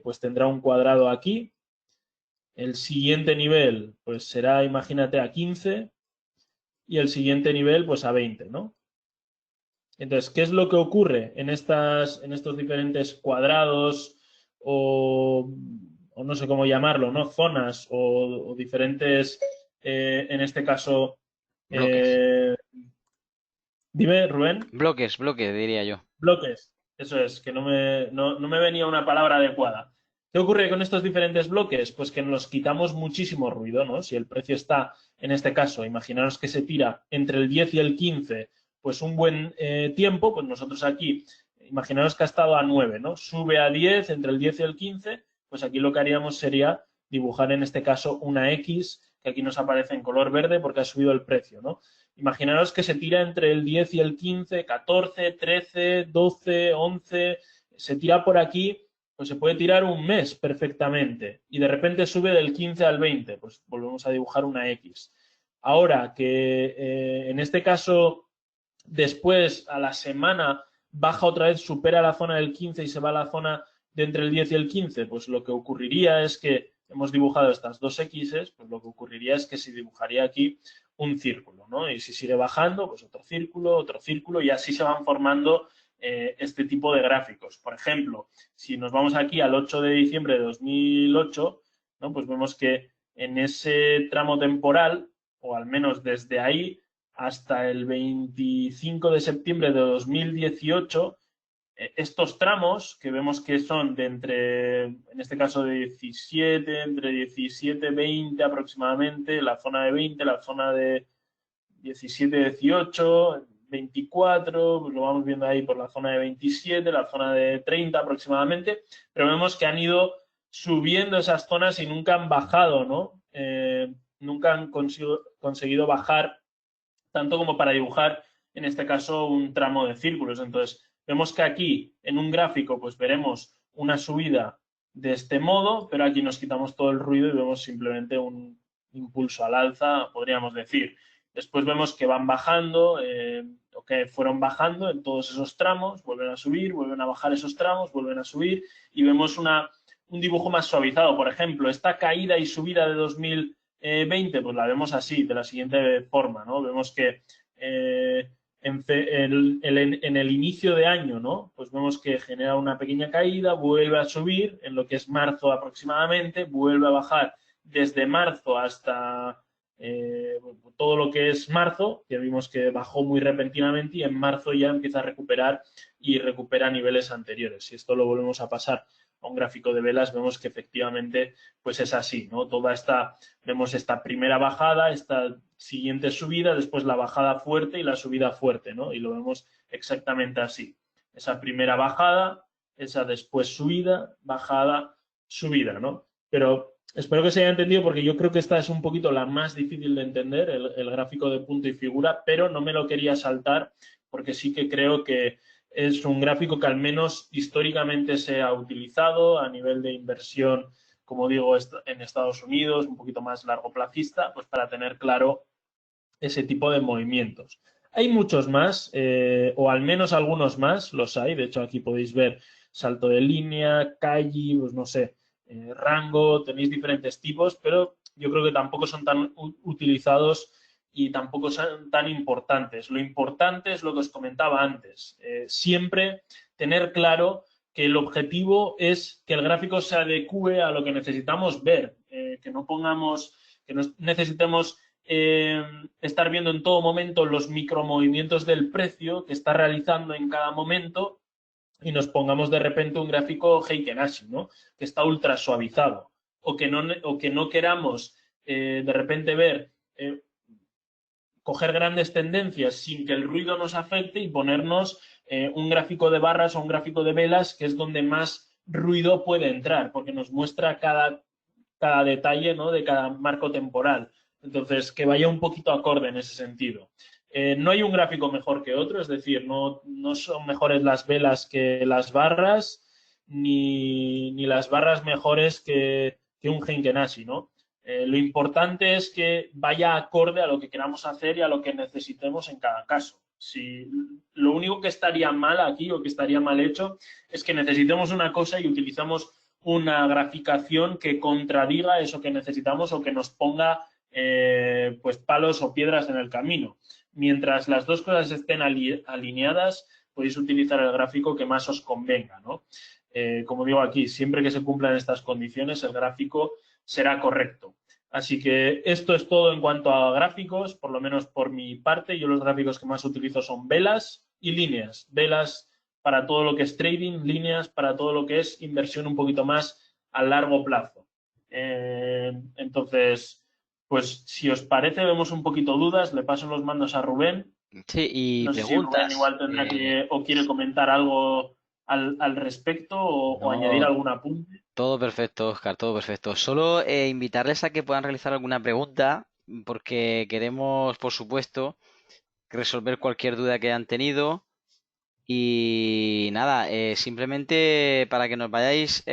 Speaker 3: pues tendrá un cuadrado aquí. El siguiente nivel, pues será, imagínate, a 15 y el siguiente nivel, pues a 20, ¿no? Entonces, ¿qué es lo que ocurre en estos diferentes cuadrados o no sé cómo llamarlo, ¿no? Zonas o diferentes, en este caso... dime, Rubén.
Speaker 2: Bloques, diría yo.
Speaker 3: Bloques, eso es, que no me venía una palabra adecuada. ¿Qué ocurre con estos diferentes bloques? Pues que nos quitamos muchísimo ruido, ¿no? Si el precio está, en este caso, imaginaros que se tira entre el 10 y el 15, pues un buen tiempo, pues nosotros aquí, imaginaos que ha estado a 9, ¿no? Sube a 10, entre el 10 y el 15, pues aquí lo que haríamos sería dibujar en este caso una X, que aquí nos aparece en color verde porque ha subido el precio, ¿no? Imaginaros que se tira entre el 10 y el 15, 14, 13, 12, 11, se tira por aquí, pues se puede tirar un mes perfectamente y de repente sube del 15 al 20, pues volvemos a dibujar una X. Ahora que en este caso después a la semana baja otra vez, supera la zona del 15 y se va a la zona de entre el 10 y el 15, pues lo que ocurriría es que hemos dibujado estas dos X's, pues lo que ocurriría es que se dibujaría aquí un círculo, ¿no? Y si sigue bajando, pues otro círculo, y así se van formando este tipo de gráficos. Por ejemplo, si nos vamos aquí al 8 de diciembre de 2008, ¿no? Pues vemos que en ese tramo temporal, o al menos desde ahí hasta el 25 de septiembre de 2018, estos tramos que vemos que son de entre, en este caso de 17, entre 17, 20 aproximadamente, la zona de 20, la zona de 17, 18, 24, pues lo vamos viendo ahí por la zona de 27, la zona de 30 aproximadamente, pero vemos que han ido subiendo esas zonas y nunca han bajado, ¿no? Nunca han conseguido bajar tanto como para dibujar, en este caso, un tramo de círculos. Entonces, vemos que aquí, en un gráfico, pues veremos una subida de este modo, pero aquí nos quitamos todo el ruido y vemos simplemente un impulso al alza, podríamos decir. Después vemos que van bajando, o que fueron bajando en todos esos tramos, vuelven a subir, vuelven a bajar esos tramos, vuelven a subir, y vemos un dibujo más suavizado. Por ejemplo, esta caída y subida de 2020, pues la vemos así, de la siguiente forma, ¿no? Vemos que en el inicio de año, ¿no? Pues vemos que genera una pequeña caída, vuelve a subir en lo que es marzo aproximadamente, vuelve a bajar desde marzo hasta todo lo que es marzo, que vimos que bajó muy repentinamente, y en marzo ya empieza a recuperar y recupera niveles anteriores. Si esto lo volvemos a pasar a un gráfico de velas, vemos que efectivamente pues es así, ¿no? Vemos esta primera bajada, esta siguiente subida, después la bajada fuerte y la subida fuerte, ¿no? Y lo vemos exactamente así. Esa primera bajada, esa después subida, bajada, subida, ¿no? Pero espero que se haya entendido, porque yo creo que esta es un poquito la más difícil de entender, el gráfico de punto y figura, pero no me lo quería saltar porque sí que creo que es un gráfico que al menos históricamente se ha utilizado a nivel de inversión, como digo, en Estados Unidos, un poquito más largoplacista, pues para tener claro ese tipo de movimientos. Hay muchos más, o al menos algunos más, los hay. De hecho, aquí podéis ver salto de línea, Kaiji, pues no sé, rango, tenéis diferentes tipos, pero yo creo que tampoco son tan utilizados y tampoco son tan importantes. Lo importante es lo que os comentaba antes. Siempre tener claro que el objetivo es que el gráfico se adecue a lo que necesitamos ver, que no necesitemos estar viendo en todo momento los micromovimientos del precio que está realizando en cada momento y nos pongamos de repente un gráfico Heiken Ashi, ¿no? Que está ultra suavizado, o que no queramos de repente ver coger grandes tendencias sin que el ruido nos afecte y ponernos un gráfico de barras o un gráfico de velas, que es donde más ruido puede entrar, porque nos muestra cada detalle, ¿no? De cada marco temporal. Entonces, que vaya un poquito acorde en ese sentido. No hay un gráfico mejor que otro, es decir, no son mejores las velas que las barras, ni las barras mejores que un Heiken Ashi, ¿no? Lo importante es que vaya acorde a lo que queramos hacer y a lo que necesitemos en cada caso. Lo único que estaría mal aquí, o que estaría mal hecho, es que necesitemos una cosa y utilizamos una graficación que contradiga eso que necesitamos, o que nos ponga pues palos o piedras en el camino. Mientras las dos cosas estén alineadas, podéis utilizar el gráfico que más os convenga, ¿no? Como digo aquí, siempre que se cumplan estas condiciones, el gráfico será correcto. Así que esto es todo en cuanto a gráficos, por lo menos por mi parte. Yo los gráficos que más utilizo son velas y líneas. Velas para todo lo que es trading, líneas para todo lo que es inversión un poquito más a largo plazo. Entonces, pues si os parece, vemos un poquito dudas. Le paso los mandos a Rubén
Speaker 2: Sí, y
Speaker 3: No sé si Rubén
Speaker 2: preguntas.
Speaker 3: igual tendrá que o quiere comentar algo al respecto o añadir
Speaker 2: No,
Speaker 3: algún apunte.
Speaker 2: todo perfecto, Oscar, todo perfecto. Solo invitarles a que puedan realizar alguna pregunta, porque queremos, por supuesto, resolver cualquier duda que hayan tenido. Y nada, simplemente para que nos vayáis,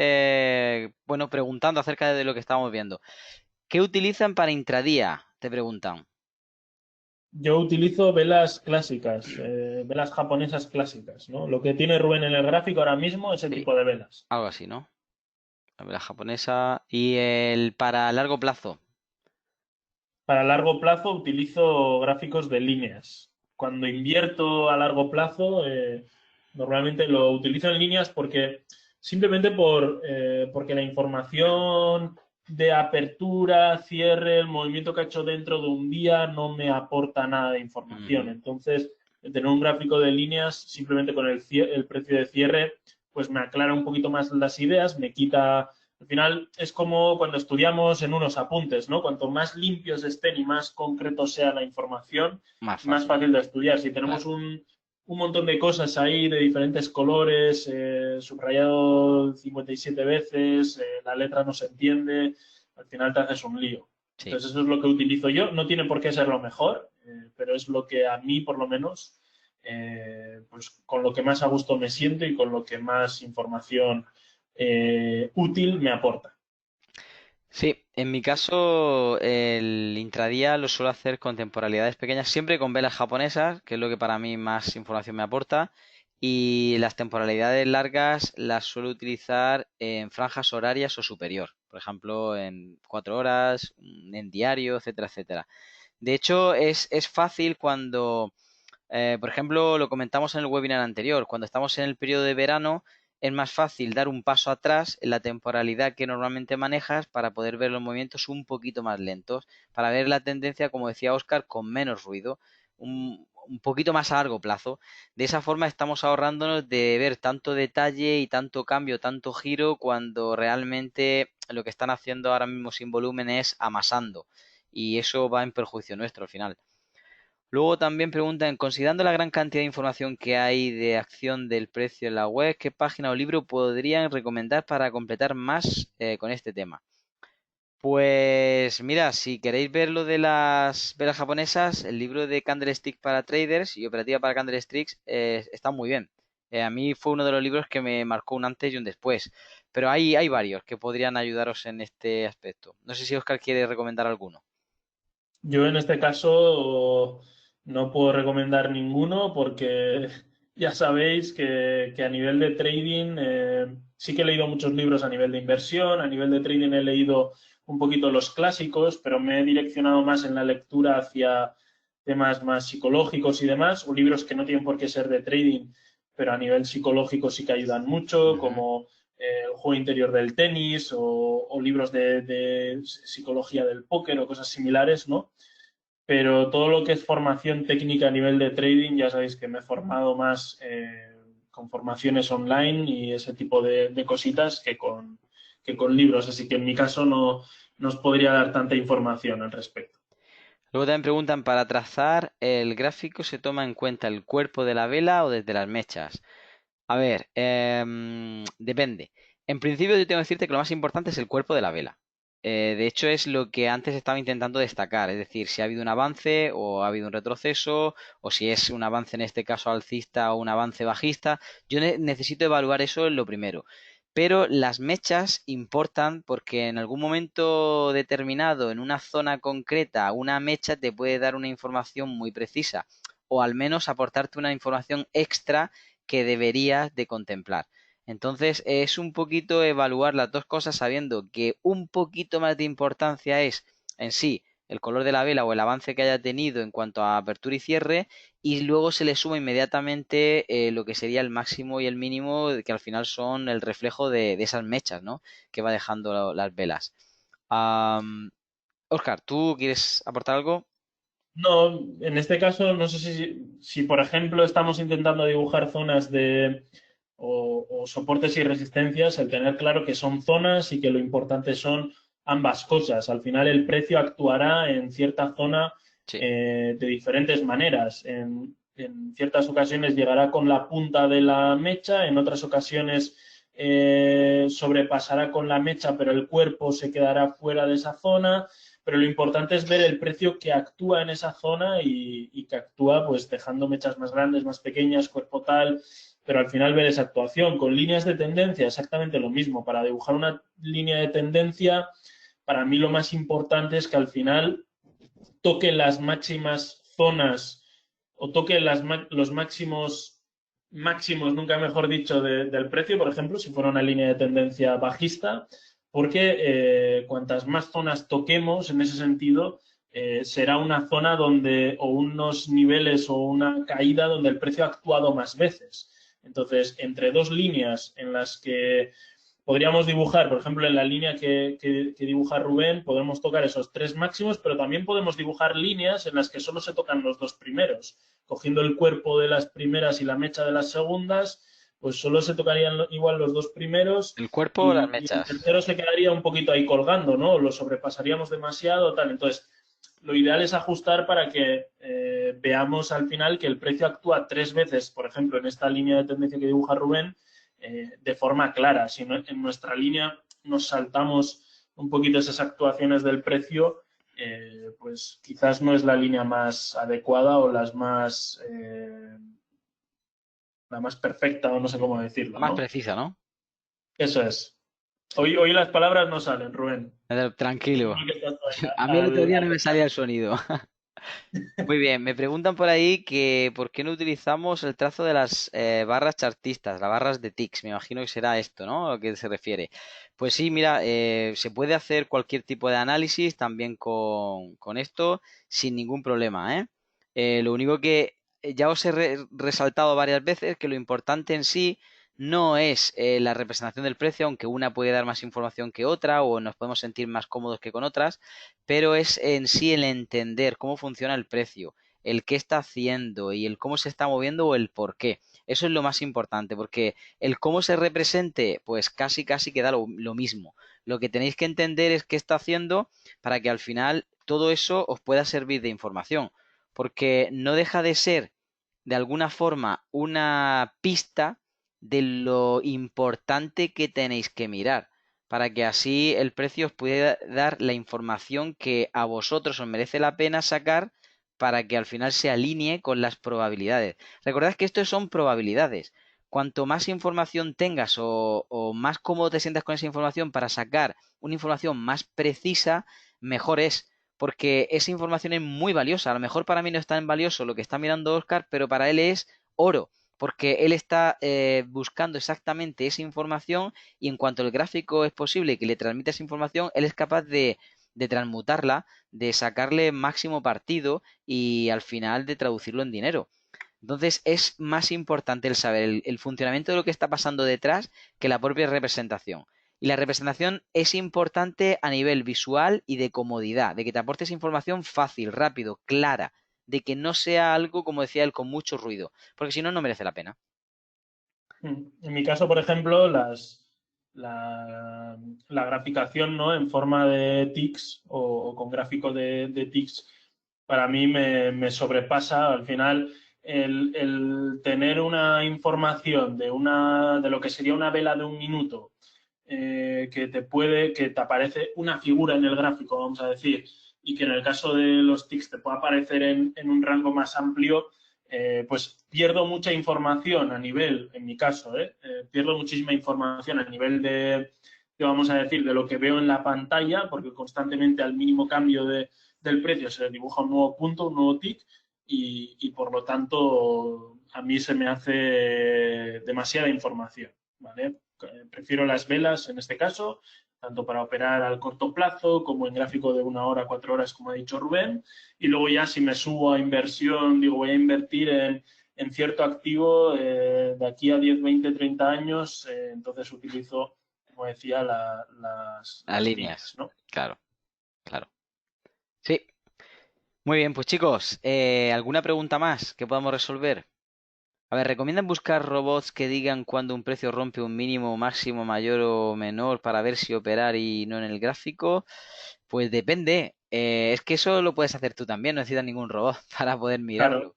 Speaker 2: bueno, preguntando acerca de lo que estamos viendo. ¿Qué utilizan para intradía? Te preguntan.
Speaker 3: Yo utilizo velas clásicas, velas japonesas clásicas, ¿no? Lo que tiene Rubén en el gráfico ahora mismo, ese
Speaker 2: Sí,
Speaker 3: tipo de velas.
Speaker 2: algo así, ¿no? La japonesa. Y el para largo plazo.
Speaker 3: Para largo plazo utilizo gráficos de líneas. Cuando invierto a largo plazo, normalmente lo utilizo en líneas porque simplemente porque la información de apertura, cierre, el movimiento que ha hecho dentro de un día no me aporta nada de información.
Speaker 2: Ujú.
Speaker 3: Entonces, el tener un gráfico de líneas simplemente con el precio de cierre, pues me aclara un poquito más las ideas, me quita al final es como cuando estudiamos en unos apuntes, ¿no? Cuanto más limpios estén y más concreto sea la información,
Speaker 2: Más
Speaker 3: más
Speaker 2: fácil,
Speaker 3: fácil de estudiar. Si tenemos
Speaker 2: claro.
Speaker 3: un montón de cosas ahí de diferentes colores, subrayado 57 veces, la letra no se entiende, al final te haces un lío.
Speaker 2: Sí.
Speaker 3: Entonces eso es lo que utilizo yo. No tiene por qué ser lo mejor, pero es lo que a mí, por lo menos, pues con lo que más a gusto me siento y con lo que más información útil me aporta.
Speaker 2: Sí, en mi caso el intradía lo suelo hacer con temporalidades pequeñas, siempre con velas japonesas, que es lo que para mí más información me aporta, y las temporalidades largas las suelo utilizar en franjas horarias o superior, por ejemplo en 4 horas, en diario, etcétera, etcétera. De hecho, es fácil cuando por ejemplo, lo comentamos en el webinar anterior, cuando estamos en el periodo de verano es más fácil dar un paso atrás en la temporalidad que normalmente manejas para poder ver los movimientos un poquito más lentos, para ver la tendencia, como decía Oscar, con menos ruido, un poquito más a largo plazo. De esa forma estamos ahorrándonos de ver tanto detalle y tanto cambio, tanto giro, cuando realmente lo que están haciendo ahora mismo sin volumen es amasando. Y eso va en perjuicio nuestro al final. Luego también preguntan, considerando la gran cantidad de información que hay de acción del precio en la web, ¿qué página o libro podrían recomendar para completar más con este tema? Pues mira, si queréis ver lo de las velas japonesas, el libro de Candlestick para traders y operativa para Candlesticks está muy bien. A mí fue uno de los libros que me marcó un antes y un después, pero hay varios que podrían ayudaros en este aspecto. No sé si Oscar quiere recomendar alguno.
Speaker 3: Yo en este caso no puedo recomendar ninguno porque ya sabéis que a nivel de trading sí que he leído muchos libros a nivel de inversión, a nivel de trading he leído un poquito los clásicos, pero me he direccionado más en la lectura hacia temas más psicológicos y demás, o libros que no tienen por qué ser de trading, pero a nivel psicológico sí que ayudan mucho,
Speaker 2: Ujú.
Speaker 3: como el juego interior del tenis o libros de psicología del póker o cosas similares, ¿no? Pero todo lo que es formación técnica a nivel de trading, ya sabéis que me he formado más con formaciones online y ese tipo de cositas que con libros, así que en mi caso no os podría dar tanta información al respecto.
Speaker 2: Luego también preguntan, para trazar el gráfico, ¿se toma en cuenta el cuerpo de la vela o desde las mechas? A ver, depende. En principio yo tengo que decirte que lo más importante es el cuerpo de la vela. De hecho es lo que antes estaba intentando destacar, es decir, si ha habido un avance o ha habido un retroceso, o si es un avance en este caso alcista o un avance bajista. Yo necesito evaluar eso en lo primero. Pero las mechas importan porque en algún momento determinado, en una zona concreta, una mecha te puede dar una información muy precisa o al menos aportarte una información extra que deberías de contemplar. Entonces es un poquito evaluar las dos cosas sabiendo que un poquito más de importancia es en sí el color de la vela o el avance que haya tenido en cuanto a apertura y cierre, y luego se le suma inmediatamente lo que sería el máximo y el mínimo, que al final son el reflejo de esas mechas, ¿no? Que va dejando las velas. Oscar, ¿tú quieres aportar algo?
Speaker 3: No, en este caso no sé si por ejemplo estamos intentando dibujar zonas o soportes y resistencias, el tener claro que son zonas y que lo importante son ambas cosas. Al final el precio actuará en cierta zona
Speaker 2: Sí.
Speaker 3: de diferentes maneras. En ciertas ocasiones llegará con la punta de la mecha, en otras ocasiones sobrepasará con la mecha, pero el cuerpo se quedará fuera de esa zona. Pero lo importante es ver el precio que actúa en esa zona y que actúa pues dejando mechas más grandes, más pequeñas, cuerpo tal, pero al final ver esa actuación con líneas de tendencia, exactamente lo mismo. Para dibujar una línea de tendencia, para mí lo más importante es que al final toque las máximas zonas o toque los máximos, nunca mejor dicho, del precio, por ejemplo, si fuera una línea de tendencia bajista, porque cuantas más zonas toquemos en ese sentido, será una zona donde, o unos niveles o una caída donde el precio ha actuado más veces. Entonces, entre dos líneas en las que podríamos dibujar, por ejemplo, en la línea que dibuja Rubén, podemos tocar esos tres máximos, pero también podemos dibujar líneas en las que solo se tocan los dos primeros. Cogiendo el cuerpo de las primeras y la mecha de las segundas, pues solo se tocarían igual los dos primeros
Speaker 2: ¿El cuerpo o las
Speaker 3: y el
Speaker 2: mechas?
Speaker 3: tercero se quedaría un poquito ahí colgando, ¿no? Lo sobrepasaríamos demasiado, tal. Entonces, lo ideal es ajustar para que veamos al final que el precio actúa tres veces, por ejemplo, en esta línea de tendencia que dibuja Rubén, de forma clara. Si no, en nuestra línea nos saltamos un poquito esas actuaciones del precio, pues quizás no es la línea más adecuada o la más perfecta o no sé cómo decirlo,
Speaker 2: Más
Speaker 3: ¿no?
Speaker 2: precisa, ¿no?
Speaker 3: Eso es. Hoy las palabras no salen, Rubén.
Speaker 2: Tranquilo.
Speaker 3: Igual que estás
Speaker 2: A mí el otro día no
Speaker 3: al
Speaker 2: me salía el
Speaker 3: teclado.
Speaker 2: sonido. Muy bien, me preguntan por ahí que por qué no utilizamos el trazo de las barras chartistas, las barras de ticks. Me imagino que será esto, ¿no? A lo que se refiere. Pues sí, mira, se puede hacer cualquier tipo de análisis también con esto sin ningún problema, ¿eh? Lo único que ya os he resaltado varias veces que lo importante en sí no es la representación del precio, aunque una puede dar más información que otra o nos podemos sentir más cómodos que con otras, pero es en sí el entender cómo funciona el precio, el qué está haciendo y el cómo se está moviendo o el por qué. Eso es lo más importante, porque el cómo se represente, pues casi casi queda lo mismo. Lo que tenéis que entender es qué está haciendo para que al final todo eso os pueda servir de información, porque no deja de ser de alguna forma una pista de lo importante que tenéis que mirar para que así el precio os pueda dar la información que a vosotros os merece la pena sacar para que al final se alinee con las probabilidades. Recordad que esto son probabilidades. Cuanto más información tengas o más cómodo te sientas con esa información para sacar una información más precisa, mejor es. Porque esa información es muy valiosa. A lo mejor para mí no es tan valioso lo que está mirando Oscar, pero para él es oro porque él está buscando exactamente esa información y en cuanto el gráfico es posible que le transmita esa información, él es capaz de transmutarla, de sacarle máximo partido y al final de traducirlo en dinero. Entonces es más importante el saber el funcionamiento de lo que está pasando detrás que la propia representación. Y la representación es importante a nivel visual y de comodidad, de que te aportes información fácil, rápido, clara, de que no sea algo, como decía él, con mucho ruido, porque si no, no merece la pena.
Speaker 3: En mi caso, por ejemplo, la graficación, ¿no? En forma de tics o con gráfico de tics, para mí me sobrepasa. Al final, el tener una información de lo que sería una vela de un minuto, que te aparece una figura en el gráfico, vamos a decir, y que en el caso de los tics te puede aparecer en un rango más amplio, pues pierdo mucha información a nivel, en mi caso, pierdo muchísima información a nivel que vamos a decir, de lo que veo en la pantalla, porque constantemente al mínimo cambio del precio se dibuja un nuevo punto, un nuevo tick, y por lo tanto a mí se me hace demasiada información, ¿vale? Prefiero las velas en este caso, tanto para operar al corto plazo como en gráfico de 1 hora, 4 horas, como ha dicho Rubén, y luego ya si me subo a inversión, digo, voy a invertir en cierto activo de aquí a 10, 20, 30 años, entonces utilizo, como decía,
Speaker 2: Las
Speaker 3: las líneas,
Speaker 2: líneas.
Speaker 3: ¿no?
Speaker 2: Claro, claro. Sí. Muy bien, pues chicos, ¿alguna pregunta más que podamos resolver? A ver, ¿recomiendan buscar robots que digan cuando un precio rompe un mínimo, máximo, mayor o menor para ver si operar y no en el gráfico? Pues depende. Es que eso lo puedes hacer tú también, no necesitas ningún robot para poder
Speaker 3: Claro,
Speaker 2: mirarlo.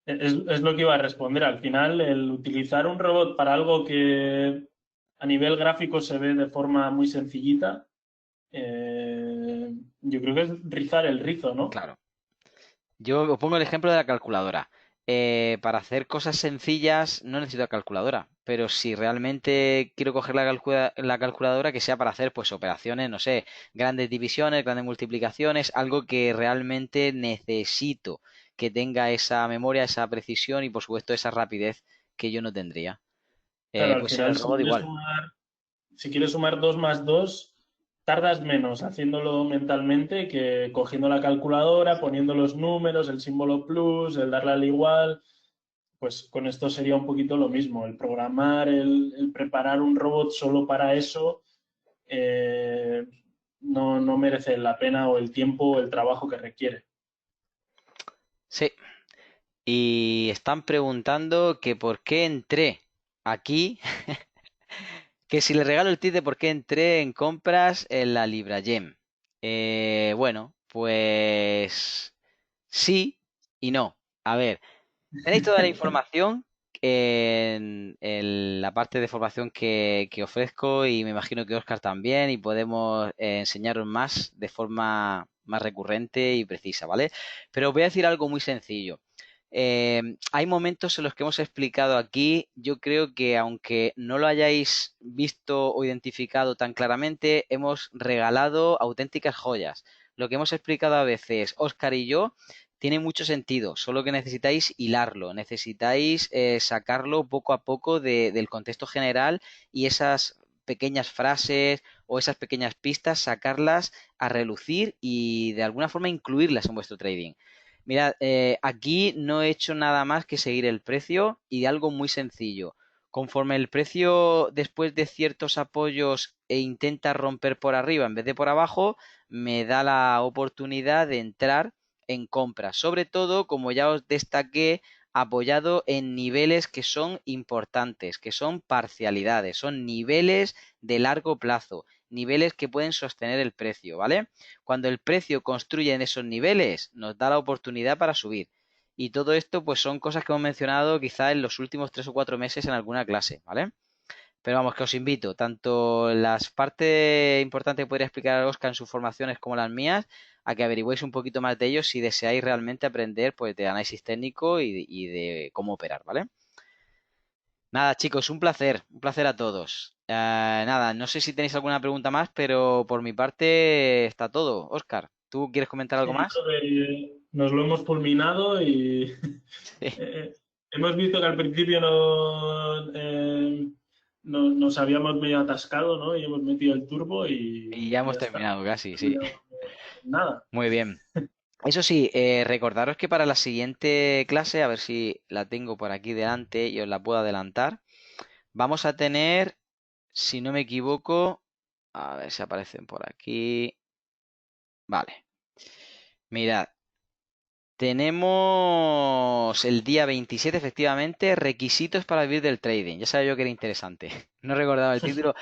Speaker 3: es lo que iba a responder. Al final, el utilizar un robot para algo que a nivel gráfico se ve de forma muy sencillita, yo creo que es rizar el rizo, ¿no?
Speaker 2: Claro. Yo os pongo el ejemplo de la calculadora. Para hacer cosas sencillas no necesito la calculadora, pero si realmente quiero coger la calculadora, que sea para hacer pues operaciones, no sé, grandes divisiones, grandes multiplicaciones, algo que realmente necesito que tenga esa memoria, esa precisión y por supuesto esa rapidez que yo no tendría.
Speaker 3: Claro, al
Speaker 2: Pues en el
Speaker 3: final, si
Speaker 2: robot
Speaker 3: quieres
Speaker 2: igual.
Speaker 3: sumar, si quieres sumar 2 más 2, tardas menos haciéndolo mentalmente que cogiendo la calculadora, poniendo los números, el símbolo plus, el darle al igual. Pues con esto sería un poquito lo mismo. El programar, el preparar un robot solo para eso, eh, no merece la pena o el tiempo o el trabajo que requiere.
Speaker 2: Sí. Y están preguntando que por qué entré aquí. Que si le regalo el tip de por qué entré en compras en la LibraGem. Bueno, pues sí y no. A ver, tenéis toda la información en la parte de formación que ofrezco y me imagino que Oscar también y podemos enseñaros más de forma más recurrente y precisa, ¿vale? Pero os voy a decir algo muy sencillo. Hay momentos en los que hemos explicado aquí, yo creo que aunque no lo hayáis visto o identificado tan claramente, hemos regalado auténticas joyas. Lo que hemos explicado a veces, Oscar y yo, tiene mucho sentido, solo que necesitáis hilarlo, necesitáis sacarlo poco a poco del contexto general y esas pequeñas frases o esas pequeñas pistas, sacarlas a relucir y de alguna forma incluirlas en vuestro trading. Mirad, aquí no he hecho nada más que seguir el precio y de algo muy sencillo. Conforme el precio después de ciertos apoyos intenta romper por arriba en vez de por abajo, me da la oportunidad de entrar en compra. Sobre todo, como ya os destaqué, apoyado en niveles que son importantes, que son parcialidades, son niveles de largo plazo, niveles que pueden sostener el precio, ¿vale? Cuando el precio construye en esos niveles, nos da la oportunidad para subir. Y todo esto, pues son cosas que hemos mencionado quizá en los últimos 3 o 4 meses en alguna clase, ¿vale? Pero vamos, que os invito, tanto las partes importantes que podría explicar Oscar en sus formaciones como las mías, a que averigüéis un poquito más de ellos si deseáis realmente aprender pues de análisis técnico y de cómo operar, ¿vale? Nada, chicos, un placer a todos. Nada, no sé si tenéis alguna pregunta más, pero por mi parte está todo. Oscar, ¿tú quieres comentar
Speaker 3: Sí,
Speaker 2: algo
Speaker 3: yo
Speaker 2: más?
Speaker 3: creo que nos lo hemos fulminado y
Speaker 2: Sí.
Speaker 3: hemos visto que al principio nos habíamos medio atascado, ¿no? Y hemos metido el turbo
Speaker 2: Y ya
Speaker 3: y
Speaker 2: hemos
Speaker 3: ya está.
Speaker 2: terminado casi, sí.
Speaker 3: Pero, nada.
Speaker 2: Muy bien. Eso sí, recordaros que para la siguiente clase, a ver si la tengo por aquí delante y os la puedo adelantar, vamos a tener, si no me equivoco, a ver si aparecen por aquí. Vale. Mirad, tenemos el día 27, efectivamente, requisitos para vivir del trading. Ya sabía yo que era interesante. No recordaba el título.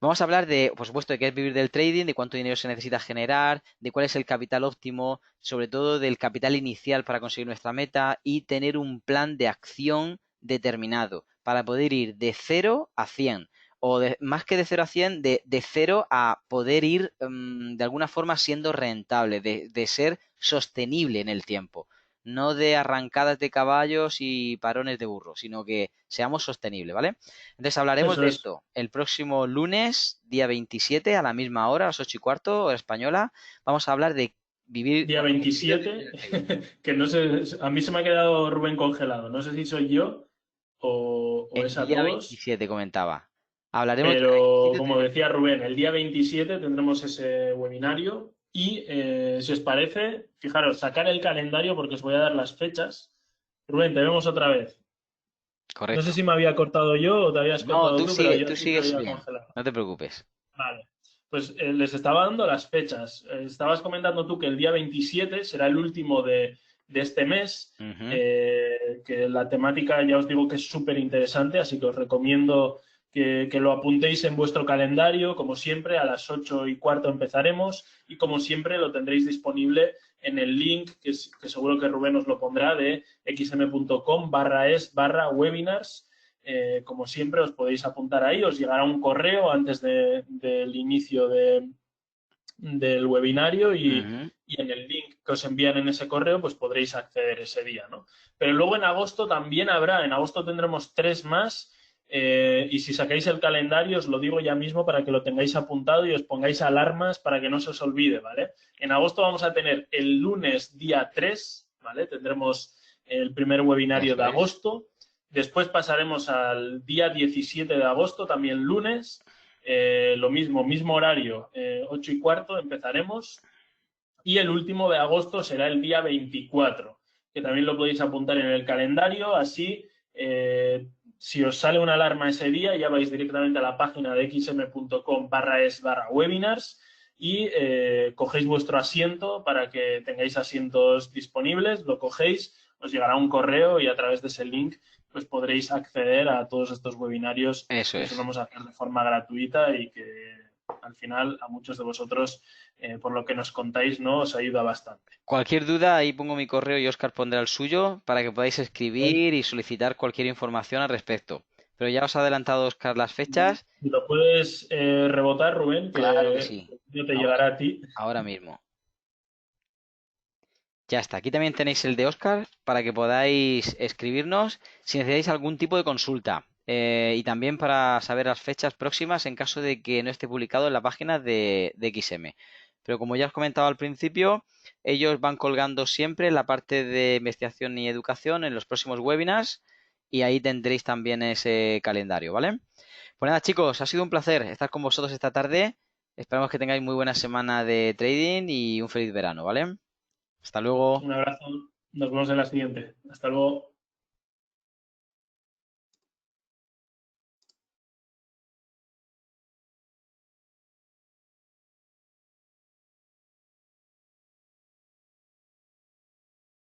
Speaker 2: Vamos a hablar de, por supuesto, de qué es vivir del trading, de cuánto dinero se necesita generar, de cuál es el capital óptimo, sobre todo del capital inicial para conseguir nuestra meta y tener un plan de acción determinado para poder ir de 0 a 100 o más que de 0 a 100, de 0 a poder ir de alguna forma siendo rentable, de ser sostenible en el tiempo. No de arrancadas de caballos y parones de burro, sino que seamos sostenibles, ¿vale? Entonces hablaremos
Speaker 3: Eso
Speaker 2: de
Speaker 3: es.
Speaker 2: esto el próximo lunes, día 27, a la misma hora, a las 8:15, hora española. Vamos a hablar de vivir,
Speaker 3: Día
Speaker 2: cómo vivir
Speaker 3: 27,
Speaker 2: del trading.
Speaker 3: que no sé, a mí se me ha quedado Rubén congelado. No sé si soy yo o
Speaker 2: El
Speaker 3: es a
Speaker 2: día
Speaker 3: todos.
Speaker 2: 27 comentaba. Hablaremos de
Speaker 3: Pero
Speaker 2: requisitos
Speaker 3: como decía Rubén, el día 27 tendremos ese webinario y si os parece, fijaros, sacar el calendario porque os voy a dar las fechas. Rubén, te vemos otra vez. No sé
Speaker 2: correcto.
Speaker 3: si me había cortado yo o te habías
Speaker 2: No,
Speaker 3: cortado tú, pero yo
Speaker 2: tú
Speaker 3: sí te
Speaker 2: sigues
Speaker 3: había
Speaker 2: bien.
Speaker 3: congelado.
Speaker 2: No te preocupes.
Speaker 3: Vale. Pues les estaba dando las fechas. Estabas comentando tú que el día 27 será el último de este mes,
Speaker 2: Ujú.
Speaker 3: que la temática ya os digo que es súper interesante, así que os recomiendo que lo apuntéis en vuestro calendario. Como siempre, a las 8:15 empezaremos y como siempre lo tendréis disponible en el link que seguro que Rubén os lo pondrá, de xm.com/es/webinars. Como siempre, os podéis apuntar ahí, os llegará un correo antes del inicio del webinario y en el link que os envían en ese correo pues podréis acceder ese día, ¿no? Pero luego en agosto también habrá, en agosto tendremos 3 más y si sacáis el calendario os lo digo ya mismo para que lo tengáis apuntado y os pongáis alarmas para que no se os olvide, ¿vale? En agosto vamos a tener el lunes día 3, ¿vale? Tendremos el primer webinario de agosto. Después pasaremos al día 17 de agosto, también lunes. Lo mismo horario, 8:15 empezaremos. Y el último de agosto será el día 24, que también lo podéis apuntar en el calendario. Así, si os sale una alarma ese día, ya vais directamente a la página de xm.com/es/webinars y cogéis vuestro asiento para que tengáis asientos disponibles, lo cogéis, os llegará un correo y a través de ese link pues podréis acceder a todos estos webinarios que solemos hacer de forma gratuita y que al final a muchos de vosotros, por lo que nos contáis, ¿no?, os ayuda bastante.
Speaker 2: Cualquier duda, ahí pongo mi correo y Óscar pondrá el suyo para que podáis escribir y solicitar cualquier información al respecto. Pero ya os ha adelantado, Óscar, las fechas.
Speaker 3: ¿Lo puedes rebotar, Rubén?
Speaker 2: Claro que sí.
Speaker 3: No te llegará a ti.
Speaker 2: Ahora mismo. Ya está. Aquí también tenéis el de Óscar para que podáis escribirnos si necesitáis algún tipo de consulta. Y también para saber las fechas próximas en caso de que no esté publicado en la página de XM. Pero como ya os comentaba al principio, ellos van colgando siempre la parte de investigación y educación en los próximos webinars y ahí tendréis también ese calendario, ¿vale? Pues nada, chicos, ha sido un placer estar con vosotros esta tarde. Esperamos que tengáis muy buena semana de trading y un feliz verano, ¿vale? Hasta luego.
Speaker 3: Un abrazo. Nos vemos en la siguiente. Hasta luego.